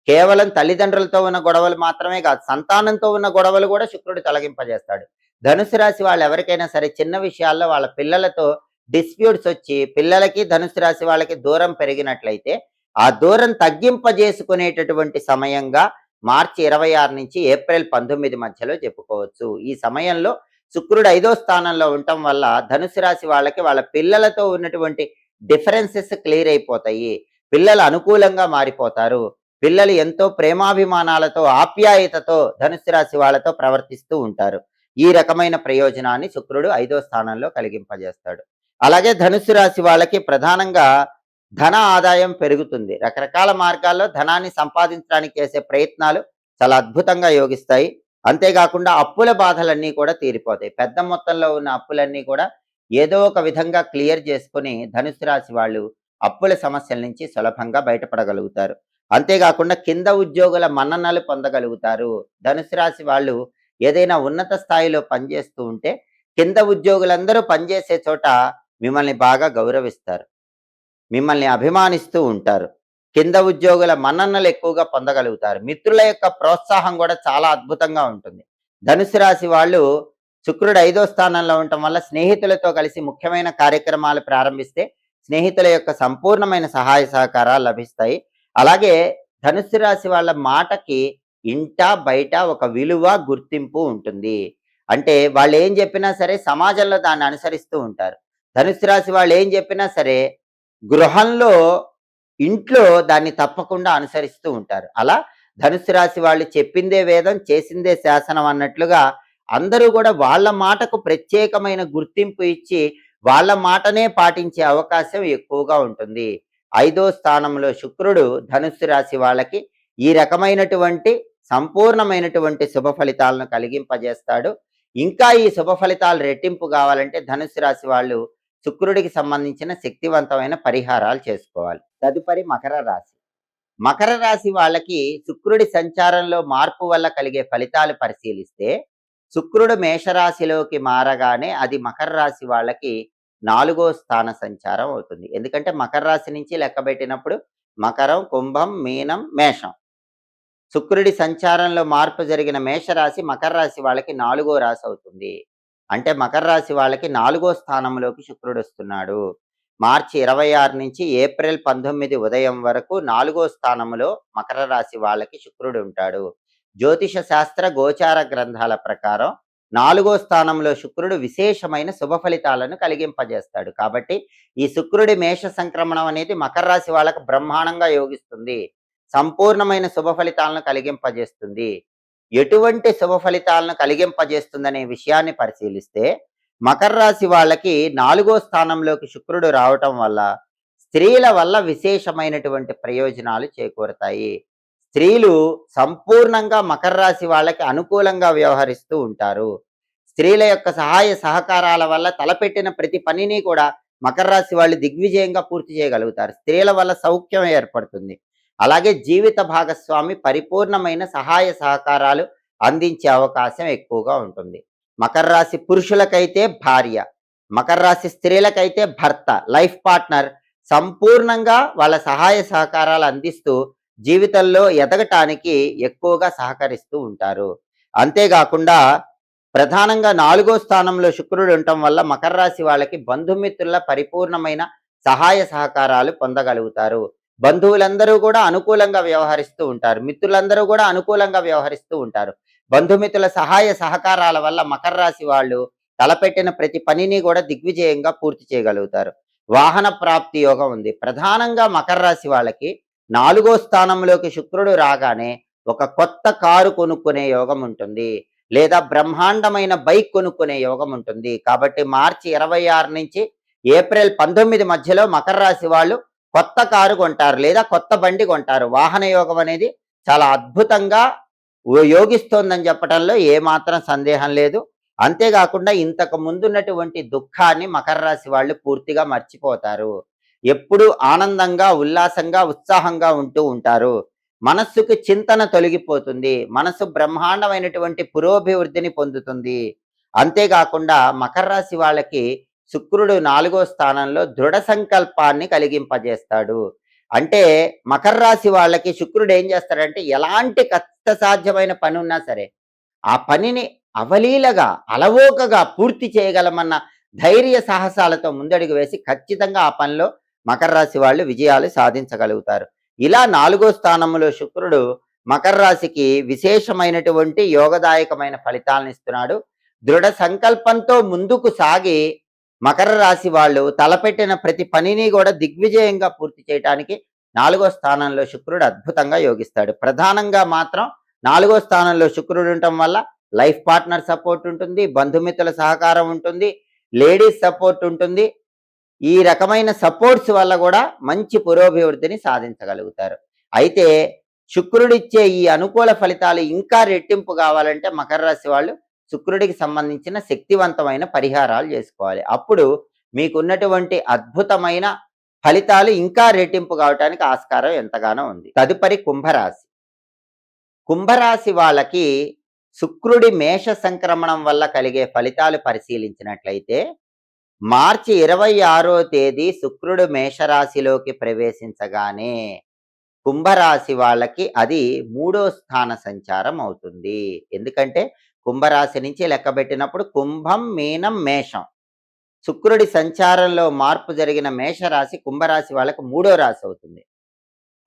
A: కేవలం తల్లిదండ్రులతో ఉన్న గొడవలు మాత్రమే కాదు, సంతానంతో ఉన్న గొడవలు కూడా శుక్రుడు తొలగింపజేస్తాడు. ధనుస్సు రాశి వాళ్ళు ఎవరికైనా సరే చిన్న విషయాల్లో వాళ్ళ పిల్లలతో డిస్ప్యూట్స్ వచ్చి పిల్లలకి ధనుస్సు రాశి వాళ్ళకి దూరం పెరిగినట్లయితే ఆ దూరం తగ్గింపజేసుకునేటటువంటి సమయంగా మార్చి 26 నుంచి ఏప్రిల్ 19 మధ్యలో చెప్పుకోవచ్చు. ఈ సమయంలో శుక్రుడు 5వ స్థానంలో ఉండటం వల్ల ధనుస్సు రాశి వాళ్ళకి వాళ్ళ పిల్లలతో ఉన్నటువంటి డిఫరెన్సెస్ క్లియర్ అయిపోతాయి. పిల్లలు అనుకూలంగా మారిపోతారు. పిల్లలు ఎంతో ప్రేమాభిమానాలతో ఆప్యాయతతో ధనుస్సు రాశి వాళ్ళతో ప్రవర్తిస్తూ ఉంటారు. ఈ రకమైన ప్రయోజనాన్ని శుక్రుడు 5వ స్థానంలో కలిగింపజేస్తాడు. అలాగే ధనుస్సు రాశి వాళ్ళకి ప్రధానంగా ధన ఆదాయం పెరుగుతుంది. రకరకాల మార్గాల్లో ధనాన్ని సంపాదించడానికి చేసే ప్రయత్నాలు చాలా అద్భుతంగా యోగిస్తాయి. అంతేకాకుండా అప్పుల బాధలన్నీ కూడా తీరిపోతాయి. పెద్ద మొత్తంలో ఉన్న అప్పులన్నీ కూడా ఏదో ఒక విధంగా క్లియర్ చేసుకొని ధనుస్సు రాశి వాళ్ళు అప్పుల సమస్యల నుంచి సులభంగా బయటపడగలుగుతారు. అంతేకాకుండా కింద ఉద్యోగుల మన్ననలు పొందగలుగుతారు. ధనుస్సు రాశి వాళ్ళు ఏదైనా ఉన్నత స్థాయిలో పనిచేస్తూ ఉంటే కింద ఉద్యోగులందరూ పనిచేసే చోట మిమ్మల్ని బాగా గౌరవిస్తారు, మిమ్మల్ని అభిమానిస్తూ ఉంటారు. కింద ఉద్యోగుల మన్ననలు ఎక్కువగా పొందగలుగుతారు. మిత్రుల యొక్క ప్రోత్సాహం కూడా చాలా అద్భుతంగా ఉంటుంది. ధనుసు రాశి వాళ్ళు శుక్రుడు 5వ స్థానంలో ఉండటం వల్ల స్నేహితులతో కలిసి ముఖ్యమైన కార్యక్రమాలు ప్రారంభిస్తే స్నేహితుల యొక్క సంపూర్ణమైన సహాయ సహకారాలు లభిస్తాయి. అలాగే ధనుస్సు రాశి వాళ్ళ మాటకి ఇంట బయట ఒక విలువ గుర్తింపు ఉంటుంది. అంటే వాళ్ళు ఏం చెప్పినా సరే సమాజంలో దాన్ని అనుసరిస్తూ ఉంటారు. ధనుస్సు రాశి వాళ్ళు ఏం చెప్పినా సరే గృహంలో ఇంట్లో దాన్ని తప్పకుండా అనుసరిస్తూ ఉంటారు. అలా ధనుస్సు రాశి వాళ్ళు చెప్పిందే వేదం చేసిందే శాసనం అన్నట్లుగా అందరూ కూడా వాళ్ళ మాటకు ప్రత్యేకమైన గుర్తింపు ఇచ్చి వాళ్ళ మాటనే పాటించే అవకాశం ఎక్కువగా ఉంటుంది. 5వ స్థానంలో శుక్రుడు ధనుస్సు రాశి వాళ్ళకి ఈ రకమైనటువంటి సంపూర్ణమైనటువంటి శుభ ఫలితాలను కలిగింపజేస్తాడు. ఇంకా ఈ శుభ ఫలితాలు రెట్టింపు కావాలంటే ధనుస్సు రాశి వాళ్ళు శుక్రుడికి సంబంధించిన శక్తివంతమైన పరిహారాలు చేసుకోవాలి. తదుపరి మకర రాశి. మకర రాశి వాళ్ళకి శుక్రుడి సంచారంలో మార్పు వల్ల కలిగే ఫలితాలు పరిశీలిస్తే శుక్రుడు మేషరాశిలోకి మారగానే అది మకర రాశి వాళ్ళకి 4వ స్థాన సంచారం అవుతుంది. ఎందుకంటే మకర రాశి నుంచి లెక్కబెట్టినప్పుడు మకరం, కుంభం, మీనం, మేషం. శుక్రుడి సంచారంలో మార్పు జరిగిన మేషరాశి మకర రాశి వాళ్ళకి 4వ రాశి అవుతుంది. అంటే మకర రాశి వాళ్ళకి 4వ స్థానంలోకి శుక్రుడు వస్తున్నాడు. మార్చి 26 నుంచి ఏప్రిల్ 19 ఉదయం వరకు 4వ స్థానంలో మకర రాశి వాళ్ళకి శుక్రుడు ఉంటాడు. జ్యోతిష శాస్త్ర గోచార గ్రంథాల ప్రకారం 4వ స్థానంలో శుక్రుడు విశేషమైన శుభ ఫలితాలను కలిగింపజేస్తాడు. కాబట్టి ఈ శుక్రుడి మేష సంక్రమణం అనేది మకర రాశి వాళ్ళకు బ్రహ్మాండంగా యోగిస్తుంది. సంపూర్ణమైన శుభ ఫలితాలను కలిగింపజేస్తుంది. ఎటువంటి శుభ ఫలితాలను కలిగింపజేస్తుందనే విషయాన్ని పరిశీలిస్తే మకర రాశి వాళ్ళకి 4వ స్థానంలోకి శుక్రుడు రావటం వల్ల స్త్రీల వల్ల విశేషమైనటువంటి ప్రయోజనాలు చేకూరతాయి. స్త్రీలు సంపూర్ణంగా మకర రాశి వాళ్ళకి అనుకూలంగా వ్యవహరిస్తూ ఉంటారు. స్త్రీల యొక్క సహాయ సహకారాల వల్ల తలపెట్టిన ప్రతి పనిని కూడా మకర రాశి వాళ్ళు దిగ్విజయంగా పూర్తి చేయగలుగుతారు. స్త్రీల వల్ల సౌఖ్యం ఏర్పడుతుంది. అలాగే జీవిత భాగస్వామి పరిపూర్ణమైన సహాయ సహకారాలు అందించే అవకాశం ఎక్కువగా ఉంటుంది. మకర రాశి పురుషులకైతే భార్య, మకర రాశి స్త్రీలకైతే భర్త, లైఫ్ పార్ట్నర్ సంపూర్ణంగా వాళ్ళ సహాయ సహకారాలు అందిస్తూ జీవితంలో ఎదగటానికి ఎక్కువగా సహకరిస్తూ ఉంటారు. అంతేకాకుండా ప్రధానంగా 4వ స్థానంలో శుక్రుడు ఉండటం వల్ల మకర రాశి వాళ్ళకి బంధుమిత్రుల పరిపూర్ణమైన సహాయ సహకారాలు పొందగలుగుతారు. బంధువులందరూ కూడా అనుకూలంగా వ్యవహరిస్తూ ఉంటారు. మిత్రులందరూ కూడా అనుకూలంగా వ్యవహరిస్తూ ఉంటారు. బంధుమిత్రుల సహాయ సహకారాల వల్ల మకర రాశి వాళ్ళు తలపెట్టిన ప్రతి పనిని కూడా దిగ్విజయంగా పూర్తి చేయగలుగుతారు. వాహన ప్రాప్తి యోగం ఉంది. ప్రధానంగా మకర రాశి వాళ్ళకి 4వ స్థానంలోకి శుక్రుడు రాగానే ఒక కొత్త కారు కొనుక్కునే యోగం ఉంటుంది, లేదా బ్రహ్మాండమైన బైక్ కొనుక్కునే యోగం ఉంటుంది. కాబట్టి మార్చి 26 నుంచి ఏప్రిల్ 19 మధ్యలో మకర రాశి వాళ్ళు కొత్త కారు కొంటారు, లేదా కొత్త బండి కొంటారు. వాహన యోగం అనేది చాలా అద్భుతంగా యోగిస్తోందని చెప్పడంలో ఏమాత్రం సందేహం లేదు. అంతేకాకుండా ఇంతకు ముందున్నటువంటి దుఃఖాన్ని మకర రాశి వాళ్ళు పూర్తిగా మర్చిపోతారు. ఎప్పుడూ ఆనందంగా, ఉల్లాసంగా, ఉత్సాహంగా ఉంటూ ఉంటారు. మనస్సుకు చింతన తొలగిపోతుంది. మనసు బ్రహ్మాండమైనటువంటి పురోభివృద్ధిని పొందుతుంది. అంతేకాకుండా మకర రాశి వాళ్ళకి శుక్రుడు 4వ స్థానంలో దృఢ సంకల్పాన్ని కలిగింపజేస్తాడు. అంటే మకర రాశి వాళ్ళకి శుక్రుడు ఏం చేస్తాడంటే ఎలాంటి కష్టసాధ్యమైన పని ఉన్నా సరే ఆ పనిని అవలీలగా, అలవోకగా పూర్తి చేయగలమన్న ధైర్య సాహసాలతో ముందడుగు వేసి ఖచ్చితంగా ఆ పనిలో మకర రాశి వాళ్ళు విజయాలు సాధించగలుగుతారు. ఇలా 4వ స్థానంలో శుక్రుడు మకర రాశికి విశేషమైనటువంటి యోగదాయకమైన ఫలితాలను ఇస్తున్నాడు. దృఢ సంకల్పంతో ముందుకు సాగి మకర రాశి వాళ్ళు తలపెట్టిన ప్రతి పనిని కూడా దిగ్విజయంగా పూర్తి చేయడానికి 4వ స్థానంలో శుక్రుడు అద్భుతంగా యోగిస్తాడు. ప్రధానంగా మాత్రం 4వ స్థానంలో శుక్రుడు ఉండటం వల్ల లైఫ్ పార్ట్నర్ సపోర్ట్ ఉంటుంది, బంధుమిత్రుల సహకారం ఉంటుంది, లేడీస్ సపోర్ట్ ఉంటుంది. ఈ రకమైన సపోర్ట్స్ వల్ల కూడా మంచి పురోభివృద్ధిని సాధించగలుగుతారు. అయితే శుక్రుడిచ్చే ఈ అనుకూల ఫలితాలు ఇంకా రెట్టింపు కావాలంటే మకర రాశి వాళ్ళు శుక్రుడికి సంబంధించిన శక్తివంతమైన పరిహారాలు చేసుకోవాలి. అప్పుడు మీకున్నటువంటి అద్భుతమైన ఫలితాలు ఇంకా రెట్టింపు కావటానికి ఆస్కారం ఎంతగానో ఉంది. తదుపరి కుంభరాశి. కుంభరాశి వాళ్ళకి శుక్రుడి మేష సంక్రమణం వల్ల కలిగే ఫలితాలు పరిశీలించినట్లయితే మార్చి 26వ తేదీ శుక్రుడు మేషరాశిలోకి ప్రవేశించగానే కుంభరాశి వాళ్ళకి అది 3వ స్థాన సంచారం అవుతుంది. ఎందుకంటే కుంభరాశి నుంచి లెక్కబెట్టినప్పుడు కుంభం, మీనం, మేషం. శుక్రుడి సంచారంలో మార్పు జరిగిన మేషరాశి కుంభరాశి వాళ్ళకి 3వ రాశి అవుతుంది.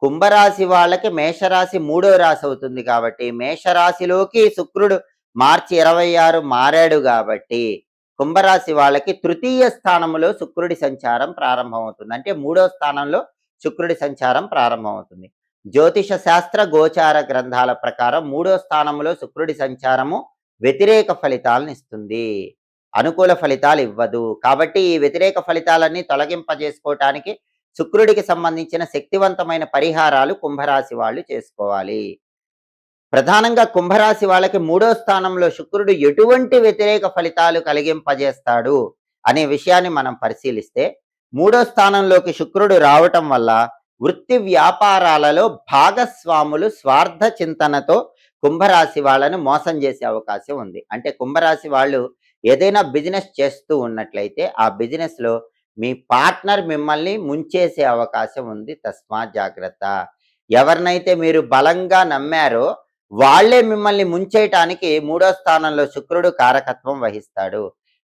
A: కుంభరాశి వాళ్ళకి మేషరాశి 3వ రాశి అవుతుంది. కాబట్టి మేషరాశిలోకి శుక్రుడు మార్చి 26 మారాడు కాబట్టి కుంభరాశి వాళ్ళకి తృతీయ స్థానంలో శుక్రుడి సంచారం ప్రారంభమవుతుంది. అంటే 3వ స్థానంలో శుక్రుడి సంచారం ప్రారంభమవుతుంది. జ్యోతిష శాస్త్ర గోచార గ్రంథాల ప్రకారం 3వ స్థానంలో శుక్రుడి సంచారము వ్యతిరేక ఫలితాలను ఇస్తుంది, అనుకూల ఫలితాలు ఇవ్వదు. కాబట్టి ఈ వ్యతిరేక ఫలితాలన్నీ తొలగింపజేసుకోవటానికి శుక్రుడికి సంబంధించిన శక్తివంతమైన పరిహారాలు కుంభరాశి వాళ్ళు చేసుకోవాలి. ప్రధానంగా కుంభరాశి వాళ్ళకి 3వ స్థానంలో శుక్రుడు ఎటువంటి వ్యతిరేక ఫలితాలు కలిగింపజేస్తాడు అనే విషయాన్ని మనం పరిశీలిస్తే 3వ స్థానంలోకి శుక్రుడు రావటం వల్ల వృత్తి వ్యాపారాలలో భాగస్వాములు స్వార్థ చింతనతో కుంభరాశి వాళ్ళను మోసం చేసే అవకాశం ఉంది. అంటే కుంభరాశి వాళ్ళు ఏదైనా బిజినెస్ చేస్తూ ఉన్నట్లయితే ఆ బిజినెస్లో మీ పార్ట్నర్ మిమ్మల్ని ముంచేసే అవకాశం ఉంది. తస్మాత్ జాగ్రత్త. ఎవరినైతే మీరు బలంగా నమ్మారో వాళ్లే మిమ్మల్ని ముంచేయటానికి 3వ స్థానంలో శుక్రుడు కారకత్వం వహిస్తాడు.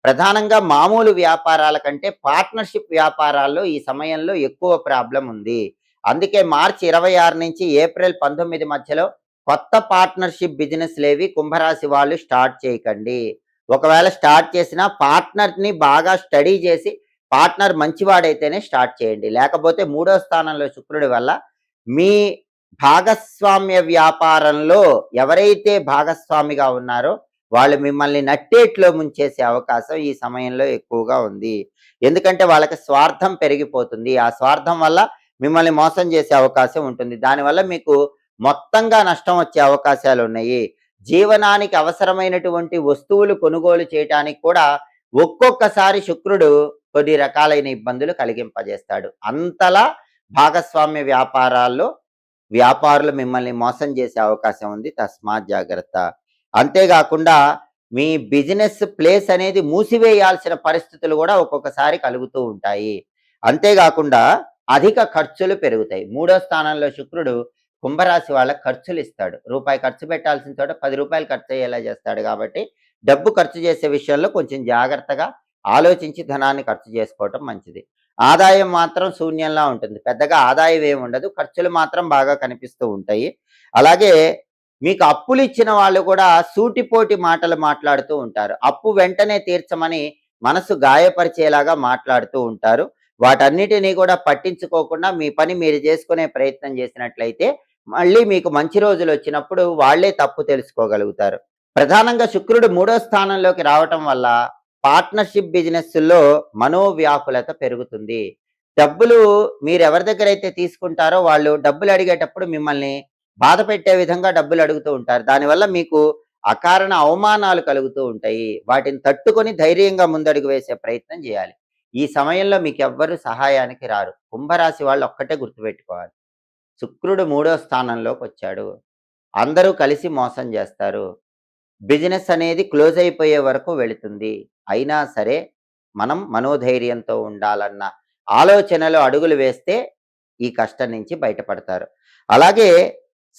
A: ప్రధానంగా మామూలు వ్యాపారాల కంటే పార్ట్నర్షిప్ వ్యాపారాల్లో ఈ సమయంలో ఎక్కువ ప్రాబ్లం ఉంది. అందుకే మార్చి 26 నుంచి ఏప్రిల్ 19 మధ్యలో కొత్త పార్ట్నర్షిప్ బిజినెస్ లేవి కుంభరాశి వాళ్ళు స్టార్ట్ చేయకండి. ఒకవేళ స్టార్ట్ చేసినా పార్ట్నర్‌ని బాగా స్టడీ చేసి, పార్ట్నర్ మంచివాడైతేనే స్టార్ట్ చేయండి. లేకపోతే మూడో స్థానంలో శుక్రుడి వల్ల మీ భాగస్వామ్య వ్యాపారంలో ఎవరైతే భాగస్వామిగా ఉన్నారో, వాళ్ళు మిమ్మల్ని నట్టేట్లో ముంచేసే అవకాశం ఈ సమయంలో ఎక్కువగా ఉంది. ఎందుకంటే వాళ్ళకి స్వార్థం పెరిగిపోతుంది. ఆ స్వార్థం వల్ల మిమ్మల్ని మోసం చేసే అవకాశం ఉంటుంది. దానివల్ల మీకు మొత్తంగా నష్టం వచ్చే అవకాశాలున్నాయి. జీవనానికి అవసరమైనటువంటి వస్తువులు కొనుగోలు చేయటానికి కూడా ఒక్కొక్కసారి శుక్రుడు కొన్ని రకాలైన ఇబ్బందులు కలిగింపజేస్తాడు. అంతలా భాగస్వామ్య వ్యాపారాల్లో వ్యాపారులు మిమ్మల్ని మోసం చేసే అవకాశం ఉంది. తస్మాత్ జాగ్రత్త. అంతేగాకుండా మీ బిజినెస్ ప్లేస్ అనేది మూసివేయాల్సిన పరిస్థితులు కూడా ఒక్కొక్కసారి కలుగుతూ ఉంటాయి. అంతేగాకుండా అధిక ఖర్చులు పెరుగుతాయి. మూడో స్థానంలో శుక్రుడు కుంభరాశి వాళ్ళకి ఖర్చులు ఇస్తాడు. రూపాయి ఖర్చు పెట్టాల్సిన చోట రూ. 10 ఖర్చు అయ్యేలా చేస్తాడు కాబట్టి, డబ్బు ఖర్చు చేసే విషయంలో కొంచెం జాగ్రత్తగా ఆలోచించి ధనాన్ని ఖర్చు చేసుకోవటం మంచిది. ఆదాయం మాత్రం శూన్యంలా ఉంటుంది. పెద్దగా ఆదాయం ఏమి ఉండదు. ఖర్చులు మాత్రం బాగా కనిపిస్తూ ఉంటాయి. అలాగే మీకు అప్పులు ఇచ్చిన వాళ్ళు కూడా సూటిపోటి మాటలు మాట్లాడుతూ ఉంటారు. అప్పు వెంటనే తీర్చమని మనసు గాయపరిచేలాగా మాట్లాడుతూ ఉంటారు. వాటన్నిటినీ కూడా పట్టించుకోకుండా మీ పని మీరు చేసుకునే ప్రయత్నం చేసినట్లయితే మళ్ళీ మీకు మంచి రోజులు వచ్చినప్పుడు వాళ్లే తప్పు తెలుసుకోగలుగుతారు. ప్రధానంగా శుక్రుడు మూడో స్థానంలోకి రావటం వల్ల పార్ట్నర్షిప్ బిజినెస్‌ల్లో మనోవ్యాకులత పెరుగుతుంది. డబ్బులు మీరెవరి దగ్గరైతే తీసుకుంటారో వాళ్ళు డబ్బులు అడిగేటప్పుడు మిమ్మల్ని బాధ పెట్టే విధంగా డబ్బులు అడుగుతూ ఉంటారు. దానివల్ల మీకు అకారణ అవమానాలు కలుగుతూ ఉంటాయి. వాటిని తట్టుకొని ధైర్యంగా ముందడుగు వేసే ప్రయత్నం చేయాలి. ఈ సమయంలో మీకెవ్వరు సహాయానికి రారు. కుంభరాశి వాళ్ళు ఒక్కటే గుర్తుపెట్టుకోవాలి. శుక్రుడు మూడో స్థానంలోకొచ్చాడు. అందరూ కలిసి మోసం చేస్తారు. బిజినెస్ అనేది క్లోజ్ అయిపోయే వరకు వెళుతుంది. అయినా సరే మనం మనోధైర్యంతో ఉండాలన్న ఆలోచనలో అడుగులు వేస్తే ఈ కష్టం నుంచి బయటపడతారు. అలాగే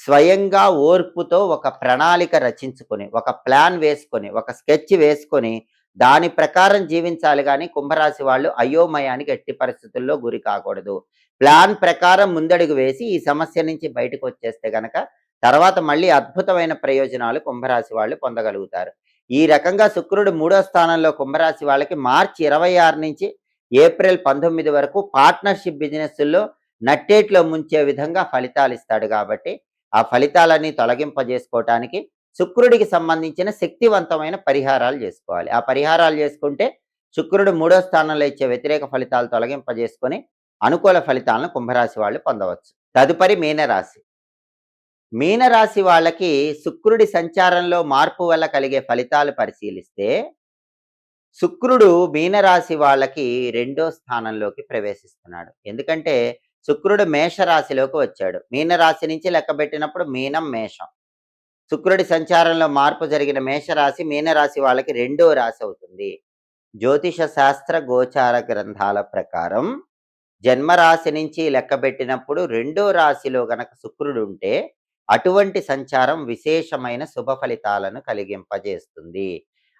A: స్వయంగా ఓర్పుతో ఒక ప్రణాళిక రచించుకొని, ఒక ప్లాన్ వేసుకొని, ఒక స్కెచ్ వేసుకొని దాని ప్రకారం జీవించాలి గాని కుంభరాశి వాళ్ళు అయోమయానికి ఎట్టి పరిస్థితుల్లో గురి కాకూడదు. ప్లాన్ ప్రకారం ముందడుగు వేసి ఈ సమస్య నుంచి బయటకు వచ్చేస్తే గనక తర్వాత మళ్ళీ అద్భుతమైన ప్రయోజనాలు కుంభరాశి వాళ్ళు పొందగలుగుతారు. ఈ రకంగా శుక్రుడు మూడో స్థానంలో కుంభరాశి వాళ్ళకి మార్చి 26 నుంచి ఏప్రిల్ 19 వరకు పార్ట్నర్షిప్ బిజినెస్‌ల్లో నట్టేట్లో ముంచే విధంగా ఫలితాలు ఇస్తాడు కాబట్టి, ఆ ఫలితాలన్నీ తొలగింపజేసుకోవటానికి శుక్రుడికి సంబంధించిన శక్తివంతమైన పరిహారాలు చేసుకోవాలి. ఆ పరిహారాలు చేసుకుంటే శుక్రుడు మూడో స్థానంలో ఇచ్చే వ్యతిరేక ఫలితాలు తొలగింపజేసుకొని అనుకూల ఫలితాలను కుంభరాశి వాళ్ళు పొందవచ్చు. తదుపరి మీనరాశి. మీనరాశి వాళ్ళకి శుక్రుడి సంచారంలో మార్పు వల్ల కలిగే ఫలితాలు పరిశీలిస్తే, శుక్రుడు మీనరాశి వాళ్ళకి రెండో స్థానంలోకి ప్రవేశిస్తున్నాడు. ఎందుకంటే శుక్రుడు మేషరాశిలోకి వచ్చాడు. మీనరాశి నుంచి లెక్కబెట్టినప్పుడు మీనం, మేషం. శుక్రుడి సంచారంలో మార్పు జరిగిన మేషరాశి మీనరాశి వాళ్ళకి రెండో రాశి అవుతుంది. జ్యోతిష శాస్త్ర గోచార గ్రంథాల ప్రకారం జన్మరాశి నుంచి లెక్కబెట్టినప్పుడు రెండో రాశిలో గనక శుక్రుడు ఉంటే అటువంటి సంచారం విశేషమైన శుభ ఫలితాలను కలిగింపజేస్తుంది.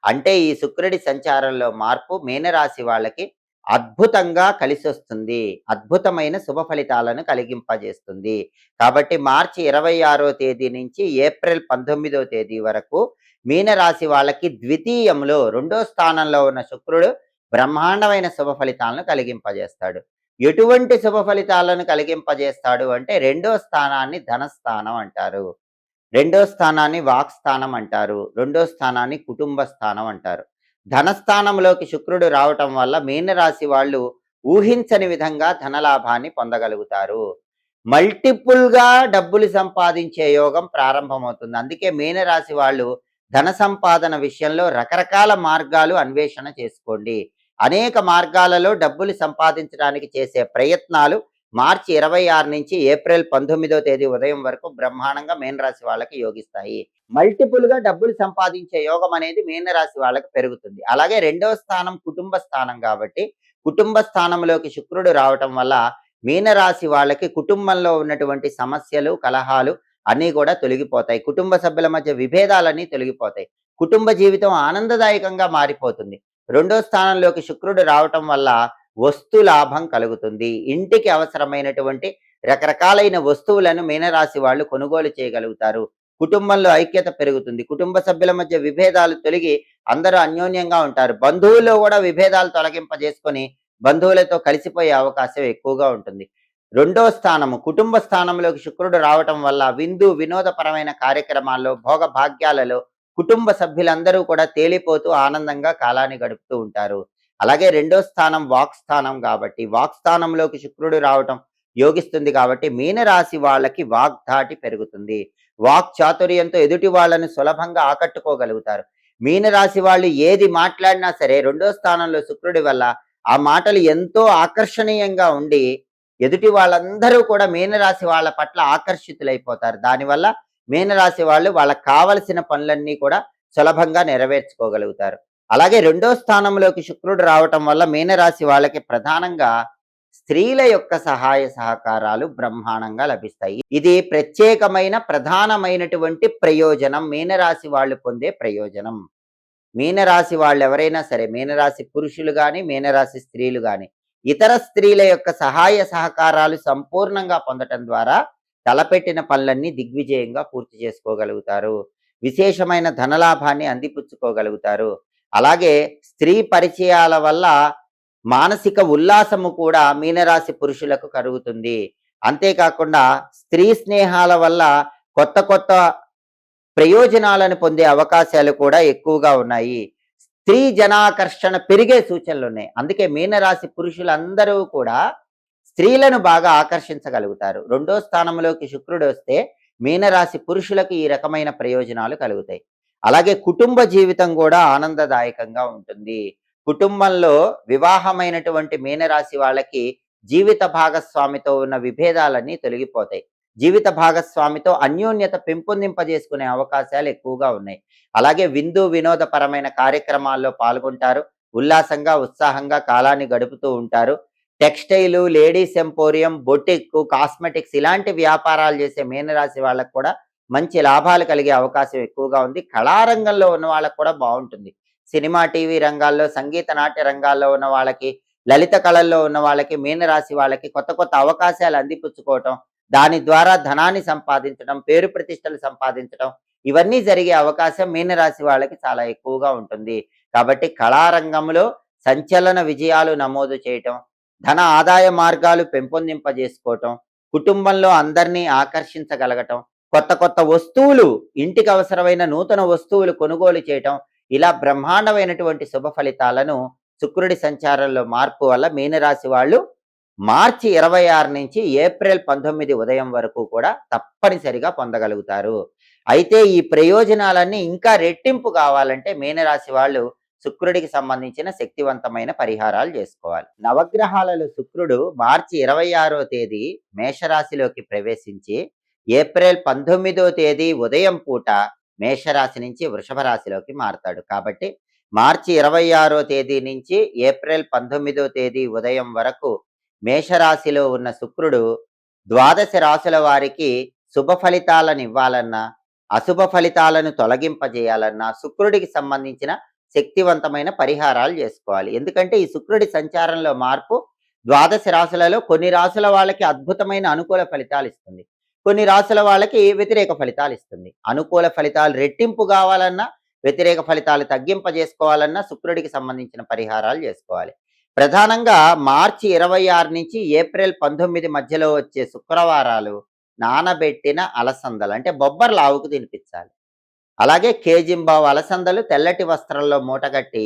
A: అంటే ఈ శుక్రుడి సంచారంలో మార్పు మీనరాశి వాళ్ళకి అద్భుతంగా కలిసొస్తుంది. అద్భుతమైన శుభ ఫలితాలను కలిగింపజేస్తుంది. కాబట్టి మార్చి 26వ తేదీ నుంచి ఏప్రిల్ 19వ తేదీ వరకు మీనరాశి వాళ్ళకి ద్వితీయంలో రెండో స్థానంలో ఉన్న శుక్రుడు బ్రహ్మాండమైన శుభ ఫలితాలను కలిగింపజేస్తాడు. ఎటువంటి శుభ ఫలితాలను కలిగింపజేస్తాడు అంటే రెండో స్థానాన్ని ధనస్థానం అంటారు. రెండో స్థానాన్ని వాక్స్థానం అంటారు. రెండో స్థానాన్ని కుటుంబ స్థానం అంటారు. ధనస్థానంలోకి శుక్రుడు రావటం వల్ల మీనరాశి వాళ్ళు ఊహించని విధంగా ధనలాభాన్ని పొందగలుగుతారు. మల్టిపుల్గా డబ్బులు సంపాదించే యోగం ప్రారంభమవుతుంది. అందుకే మీనరాశి వాళ్ళు ధన సంపాదన విషయంలో రకరకాల మార్గాలు అన్వేషణ చేసుకోండి. అనేక మార్గాలలో డబ్బులు సంపాదించడానికి చేసే ప్రయత్నాలు మార్చి 26 నుంచి ఏప్రిల్ 19వ తేదీ ఉదయం వరకు బ్రహ్మాండంగా మీనరాశి వాళ్ళకి యోగిస్తాయి. మల్టిపుల్గా డబ్బులు సంపాదించే యోగం అనేది మీనరాశి వాళ్ళకి పెరుగుతుంది. అలాగే రెండవ స్థానం కుటుంబ స్థానం కాబట్టి కుటుంబ స్థానంలోకి శుక్రుడు రావటం వల్ల మీనరాశి వాళ్ళకి కుటుంబంలో ఉన్నటువంటి సమస్యలు, కలహాలు అన్నీ కూడా తొలగిపోతాయి. కుటుంబ సభ్యుల మధ్య విభేదాలన్నీ తొలగిపోతాయి. కుటుంబ జీవితం ఆనందదాయకంగా మారిపోతుంది. రెండో స్థానంలోకి శుక్రుడు రావటం వల్ల వస్తు లాభం కలుగుతుంది. ఇంటికి అవసరమైనటువంటి రకరకాలైన వస్తువులను మీనరాశి వాళ్ళు కొనుగోలు చేయగలుగుతారు. కుటుంబంలో ఐక్యత పెరుగుతుంది. కుటుంబ సభ్యుల మధ్య విభేదాలు తొలగి అందరూ అన్యోన్యంగా ఉంటారు. బంధువుల్లో కూడా విభేదాలు తొలగింపజేసుకొని బంధువులతో కలిసిపోయే అవకాశం ఎక్కువగా ఉంటుంది. రెండో స్థానము కుటుంబ స్థానంలోకి శుక్రుడు రావటం వల్ల వినోదపరమైన కార్యక్రమాల్లో, భోగ భాగ్యాలలో కుటుంబ సభ్యులందరూ కూడా తేలిపోతూ ఆనందంగా కాలాన్ని గడుపుతూ ఉంటారు. అలాగే రెండో స్థానం వాక్ స్థానం కాబట్టి వాక్ స్థానంలోకి శుక్రుడు రావటం యోగిస్తుంది కాబట్టి మీనరాశి వాళ్ళకి వాగ్ధాటి పెరుగుతుంది. వాక్ చాతుర్యంతో ఎదుటి వాళ్ళని సులభంగా ఆకట్టుకోగలుగుతారు. మీనరాశి వాళ్ళు ఏది మాట్లాడినా సరే రెండో స్థానంలో శుక్రుడి వల్ల ఆ మాటలు ఎంతో ఆకర్షణీయంగా ఉండి ఎదుటి వాళ్ళందరూ కూడా మీనరాశి వాళ్ళ పట్ల ఆకర్షితులైపోతారు. దానివల్ల మీనరాశి వాళ్ళు వాళ్ళకి కావలసిన పనులన్నీ కూడా సులభంగా నెరవేర్చుకోగలుగుతారు. అలాగే రెండో స్థానంలోకి శుక్రుడు రావటం వల్ల మీనరాశి వాళ్ళకి ప్రధానంగా స్త్రీల యొక్క సహాయ సహకారాలు బ్రహ్మాండంగా లభిస్తాయి. ఇది ప్రత్యేకమైన ప్రధానమైనటువంటి ప్రయోజనం, మీనరాశి వాళ్ళు పొందే ప్రయోజనం. మీనరాశి వాళ్ళు ఎవరైనా సరే, మీనరాశి పురుషులు కానీ, మీనరాశి స్త్రీలు కానీ, ఇతర స్త్రీల యొక్క సహాయ సహకారాలు సంపూర్ణంగా పొందటం ద్వారా తలపెట్టిన పనులన్నీ దిగ్విజయంగా పూర్తి చేసుకోగలుగుతారు. విశేషమైన ధనలాభాన్ని అందిపుచ్చుకోగలుగుతారు. అలాగే స్త్రీ పరిచయాల వల్ల మానసిక ఉల్లాసము కూడా మీనరాశి పురుషులకు కలుగుతుంది. అంతేకాకుండా స్త్రీ స్నేహాల వల్ల కొత్త కొత్త ప్రయోజనాలను పొందే అవకాశాలు కూడా ఎక్కువగా ఉన్నాయి. స్త్రీ జనాకర్షణ పెరిగే సూచనలు ఉన్నాయి. అందుకే మీనరాశి పురుషులందరూ కూడా స్త్రీలను బాగా ఆకర్షించగలుగుతారు. రెండో స్థానంలోకి శుక్రుడు వస్తే మీనరాశి పురుషులకు ఈ రకమైన ప్రయోజనాలు కలుగుతాయి. అలాగే కుటుంబ జీవితం కూడా ఆనందదాయకంగా ఉంటుంది. కుటుంబంలో వివాహమైనటువంటి మీనరాశి వాళ్ళకి జీవిత భాగస్వామితో ఉన్న విభేదాలన్నీ తొలగిపోతాయి. జీవిత భాగస్వామితో అన్యోన్యత పెంపొందింపజేసుకునే అవకాశాలు ఎక్కువగా ఉన్నాయి. అలాగే వినోదపరమైన కార్యక్రమాల్లో పాల్గొంటారు. ఉల్లాసంగా, ఉత్సాహంగా కాలాన్ని గడుపుతూ ఉంటారు. టెక్స్టైలు, లేడీస్ ఎంపోరియం, బొటిక్, కాస్మెటిక్స్ ఇలాంటి వ్యాపారాలు చేసే మీనరాశి వాళ్ళకు కూడా మంచి లాభాలు కలిగే అవకాశం ఎక్కువగా ఉంది. కళారంగంలో ఉన్న వాళ్ళకు కూడా బాగుంటుంది. సినిమా, టీవీ రంగాల్లో, సంగీత నాట్య రంగాల్లో ఉన్న వాళ్ళకి, లలిత కళల్లో ఉన్న వాళ్ళకి, మీనరాశి వాళ్ళకి కొత్త కొత్త అవకాశాలు అందిపుచ్చుకోవటం, దాని ద్వారా ధనాన్ని సంపాదించడం, పేరు ప్రతిష్టలు సంపాదించడం, ఇవన్నీ జరిగే అవకాశం మీనరాశి వాళ్ళకి చాలా ఎక్కువగా ఉంటుంది. కాబట్టి కళారంగంలో సంచలన విజయాలు నమోదు చేయటం, ధన ఆదాయ మార్గాలు పెంపొందింపజేసుకోవటం, కుటుంబంలో అందరినీ ఆకర్షించగలగటం, కొత్త కొత్త వస్తువులు, ఇంటికి అవసరమైన నూతన వస్తువులు కొనుగోలు చేయటం, ఇలా బ్రహ్మాండమైనటువంటి శుభ ఫలితాలను శుక్రుడి సంచారంలో మార్పు వల్ల మీనరాశి వాళ్ళు మార్చి 26 నుంచి ఏప్రిల్ 19 ఉదయం వరకు కూడా తప్పనిసరిగా పొందగలుగుతారు. అయితే ఈ ప్రయోజనాలన్నీ ఇంకా రెట్టింపు కావాలంటే మీనరాశి వాళ్ళు శుక్రుడికి సంబంధించిన శక్తివంతమైన పరిహారాలు చేసుకోవాలి. నవగ్రహాలలో శుక్రుడు మార్చి 26వ తేదీ మేషరాశిలోకి ప్రవేశించి ఏప్రిల్ 19వ తేదీ ఉదయం పూట మేషరాశి నుంచి వృషభ రాశిలోకి మారతాడు. కాబట్టి మార్చి 26వ తేదీ నుంచి ఏప్రిల్ 19వ తేదీ ఉదయం వరకు మేషరాశిలో ఉన్న శుక్రుడు ద్వాదశ రాశుల వారికి శుభ ఫలితాలను ఇవ్వాలన్నా, అశుభ ఫలితాలను తొలగింపజేయాలన్నా శుక్రుడికి సంబంధించిన శక్తివంతమైన పరిహారాలు చేసుకోవాలి. ఎందుకంటే ఈ శుక్రుడి సంచారంలో మార్పు ద్వాదశ రాశులలో కొన్ని రాశుల వాళ్ళకి అద్భుతమైన అనుకూల ఫలితాలు ఇస్తుంది, కొన్ని రాశుల వాళ్ళకి వ్యతిరేక ఫలితాలు ఇస్తుంది. అనుకూల ఫలితాలు రెట్టింపు కావాలన్నా, వ్యతిరేక ఫలితాలు తగ్గింపజేసుకోవాలన్నా శుక్రుడికి సంబంధించిన పరిహారాలు చేసుకోవాలి. ప్రధానంగా మార్చి 26 నుంచి ఏప్రిల్ 19 మధ్యలో వచ్చే శుక్రవారాలు నానబెట్టిన అలసందలు అంటే బొబ్బర్లు ఆవుకు తినిపించాలి. అలాగే కేజింబావు అలసందలు తెల్లటి వస్త్రంలో మూటగట్టి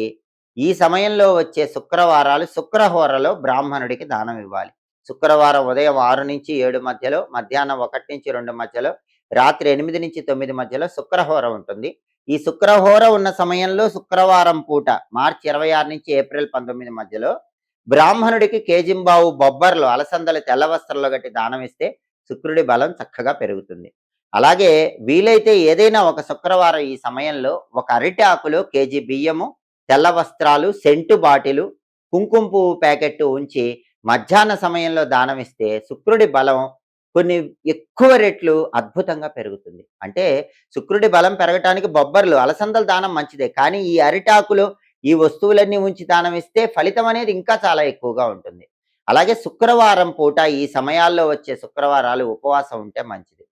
A: ఈ సమయంలో వచ్చే శుక్రవారాలు శుక్రహోరలో బ్రాహ్మణుడికి దానం ఇవ్వాలి. శుక్రవారం ఉదయం 6 నుంచి 7 మధ్యలో, మధ్యాహ్నం 1 నుంచి 2 మధ్యలో, రాత్రి 8 నుంచి 9 మధ్యలో శుక్రహోర ఉంటుంది. ఈ శుక్రహోర ఉన్న సమయంలో శుక్రవారం పూట మార్చి 26 నుంచి ఏప్రిల్ 19 మధ్యలో బ్రాహ్మణుడికి కేజింబావు బొబ్బర్లు అలసందలు తెల్ల వస్త్రంలో గట్టి దానం ఇస్తే శుక్రుడి బలం చక్కగా పెరుగుతుంది. అలాగే వీలైతే ఏదైనా ఒక శుక్రవారం ఈ సమయంలో ఒక అరటి ఆకులో కేజీ బియ్యము, తెల్ల వస్త్రాలు, సెంటు బాటిలు, కుంకుమ పువ్వు ప్యాకెట్ ఉంచి మధ్యాహ్న సమయంలో దానం ఇస్తే శుక్రుడి బలం కొన్ని ఎక్కువ రెట్లు అద్భుతంగా పెరుగుతుంది. అంటే శుక్రుడి బలం పెరగటానికి బొబ్బర్లు, అలసందల దానం మంచిదే, కానీ ఈ అరిటాకులు, ఈ వస్తువులన్నీ ఉంచి దానం ఇస్తే ఫలితం అనేది ఇంకా చాలా ఎక్కువగా ఉంటుంది. అలాగే శుక్రవారం పూట ఈ సమయాల్లో వచ్చే శుక్రవారాలు ఉపవాసం ఉంటే మంచిది.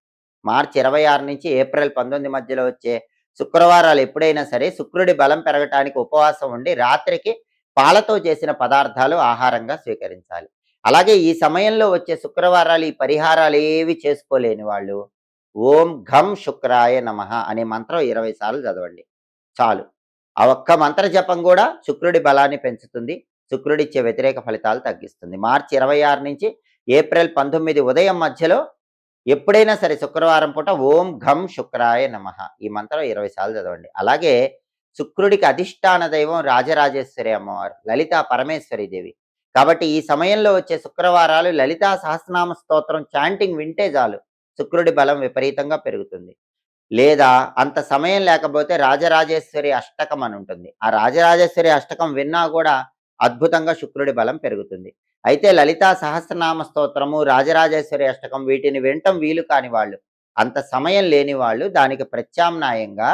A: మార్చి 26 నుంచి ఏప్రిల్ 19 మధ్యలో వచ్చే శుక్రవారాలు ఎప్పుడైనా సరే శుక్రుడి బలం పెరగటానికి ఉపవాసం ఉండి రాత్రికి పాలతో చేసిన పదార్థాలు ఆహారంగా స్వీకరించాలి. అలాగే ఈ సమయంలో వచ్చే శుక్రవారాలు ఈ పరిహారాలు ఏవి చేసుకోలేని వాళ్ళు ఓం ఘం శుక్రాయ నమః అనే మంత్రం 20 సార్లు చదవండి చాలు. ఆ ఒక్క మంత్ర జపం కూడా శుక్రుడి బలాన్ని పెంచుతుంది. శుక్రుడిచ్చే వ్యతిరేక ఫలితాలు తగ్గిస్తుంది. మార్చి 26 నుంచి ఏప్రిల్ 19 ఉదయం మధ్యలో ఎప్పుడైనా సరే శుక్రవారం పూట ఓం ఘం శుక్రాయ నమః ఈ మంత్రం 20 సార్లు చదవండి. అలాగే శుక్రుడికి అధిష్టాన దైవం రాజరాజేశ్వరి అమ్మవారు, లలితా పరమేశ్వరి దేవి. కాబట్టి ఈ సమయంలో వచ్చే శుక్రవారాలు లలితా సహస్రనామ స్తోత్రం చాంటింగ్ వింటే చాలు శుక్రుడి బలం విపరీతంగా పెరుగుతుంది. లేదా అంత సమయం లేకపోతే రాజరాజేశ్వరి అష్టకం అని ఉంటుంది. ఆ రాజరాజేశ్వరి అష్టకం విన్నా కూడా అద్భుతంగా శుక్రుడి బలం పెరుగుతుంది. అయితే లలితా సహస్రనామ స్తోత్రము, రాజరాజేశ్వరి అష్టకం వీటిని వినటం వీలు కాని వాళ్ళు, అంత సమయం లేని వాళ్ళు దానికి ప్రత్యామ్నాయంగా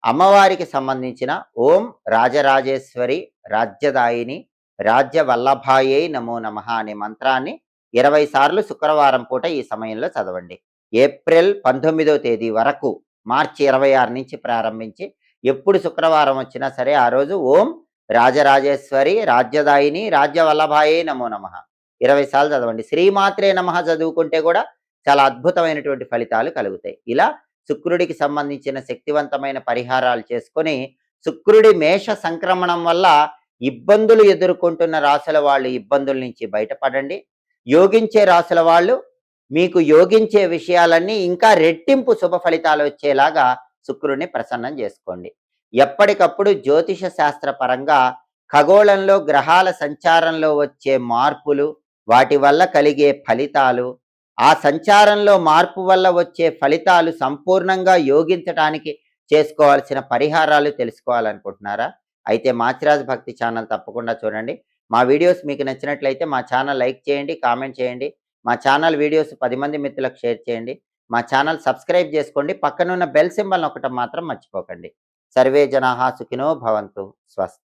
A: అమ్మవారికి సంబంధించిన ఓం రాజరాజేశ్వరి రాజ్యదాయిని రాజ్య వల్లభాయై నమో నమః అనే మంత్రాన్ని 20 సార్లు శుక్రవారం పూట ఈ సమయంలో చదవండి. ఏప్రిల్ 19వ తేదీ వరకు మార్చి 26 నుంచి ప్రారంభించి ఎప్పుడు శుక్రవారం వచ్చినా సరే ఆ రోజు ఓం రాజరాజేశ్వరి రాజ్యదాయిని రాజ్య వల్లభాయై నమో నమః 20 సార్లు చదవండి. శ్రీమాత్రే నమః చదువుకుంటే కూడా చాలా అద్భుతమైనటువంటి ఫలితాలు కలుగుతాయి. ఇలా శుక్రుడికి సంబంధించిన శక్తివంతమైన పరిహారాలు చేసుకొని శుక్రుడి మేష సంక్రమణం వల్ల ఇబ్బందులు ఎదుర్కొంటున్న రాశుల వాళ్ళు ఇబ్బందుల నుంచి బయటపడండి. యోగించే రాశుల వాళ్ళు మీకు యోగించే విషయాలన్నీ ఇంకా రెట్టింపు శుభ ఫలితాలు వచ్చేలాగా శుక్రుడిని ప్రసన్నం చేసుకోండి. ఎప్పటికప్పుడు జ్యోతిష శాస్త్ర పరంగా ఖగోళంలో గ్రహాల సంచారంలో వచ్చే మార్పులు, వాటి వల్ల కలిగే ఫలితాలు, ఆ సంచారంలో మార్పు వల్ల వచ్చే ఫలితాలు సంపూర్ణంగా యోగించడానికి చేసుకోవాల్సిన పరిహారాలు తెలుసుకోవాలనుకుంటున్నారా? అయితే మాచిరాజు భక్తి ఛానల్ తప్పకుండా చూడండి. మా వీడియోస్ మీకు నచ్చినట్లయితే మా ఛానల్ లైక్ చేయండి, కామెంట్ చేయండి. మా ఛానల్ వీడియోస్ 10 మంది మిత్రులకు షేర్ చేయండి. మా ఛానల్ సబ్స్క్రైబ్ చేసుకోండి. పక్కనున్న బెల్ సింబల్ నొక్కటం మాత్రం మర్చిపోకండి. సర్వే జనాః సుఖినో భవంతు. స్వస్తి.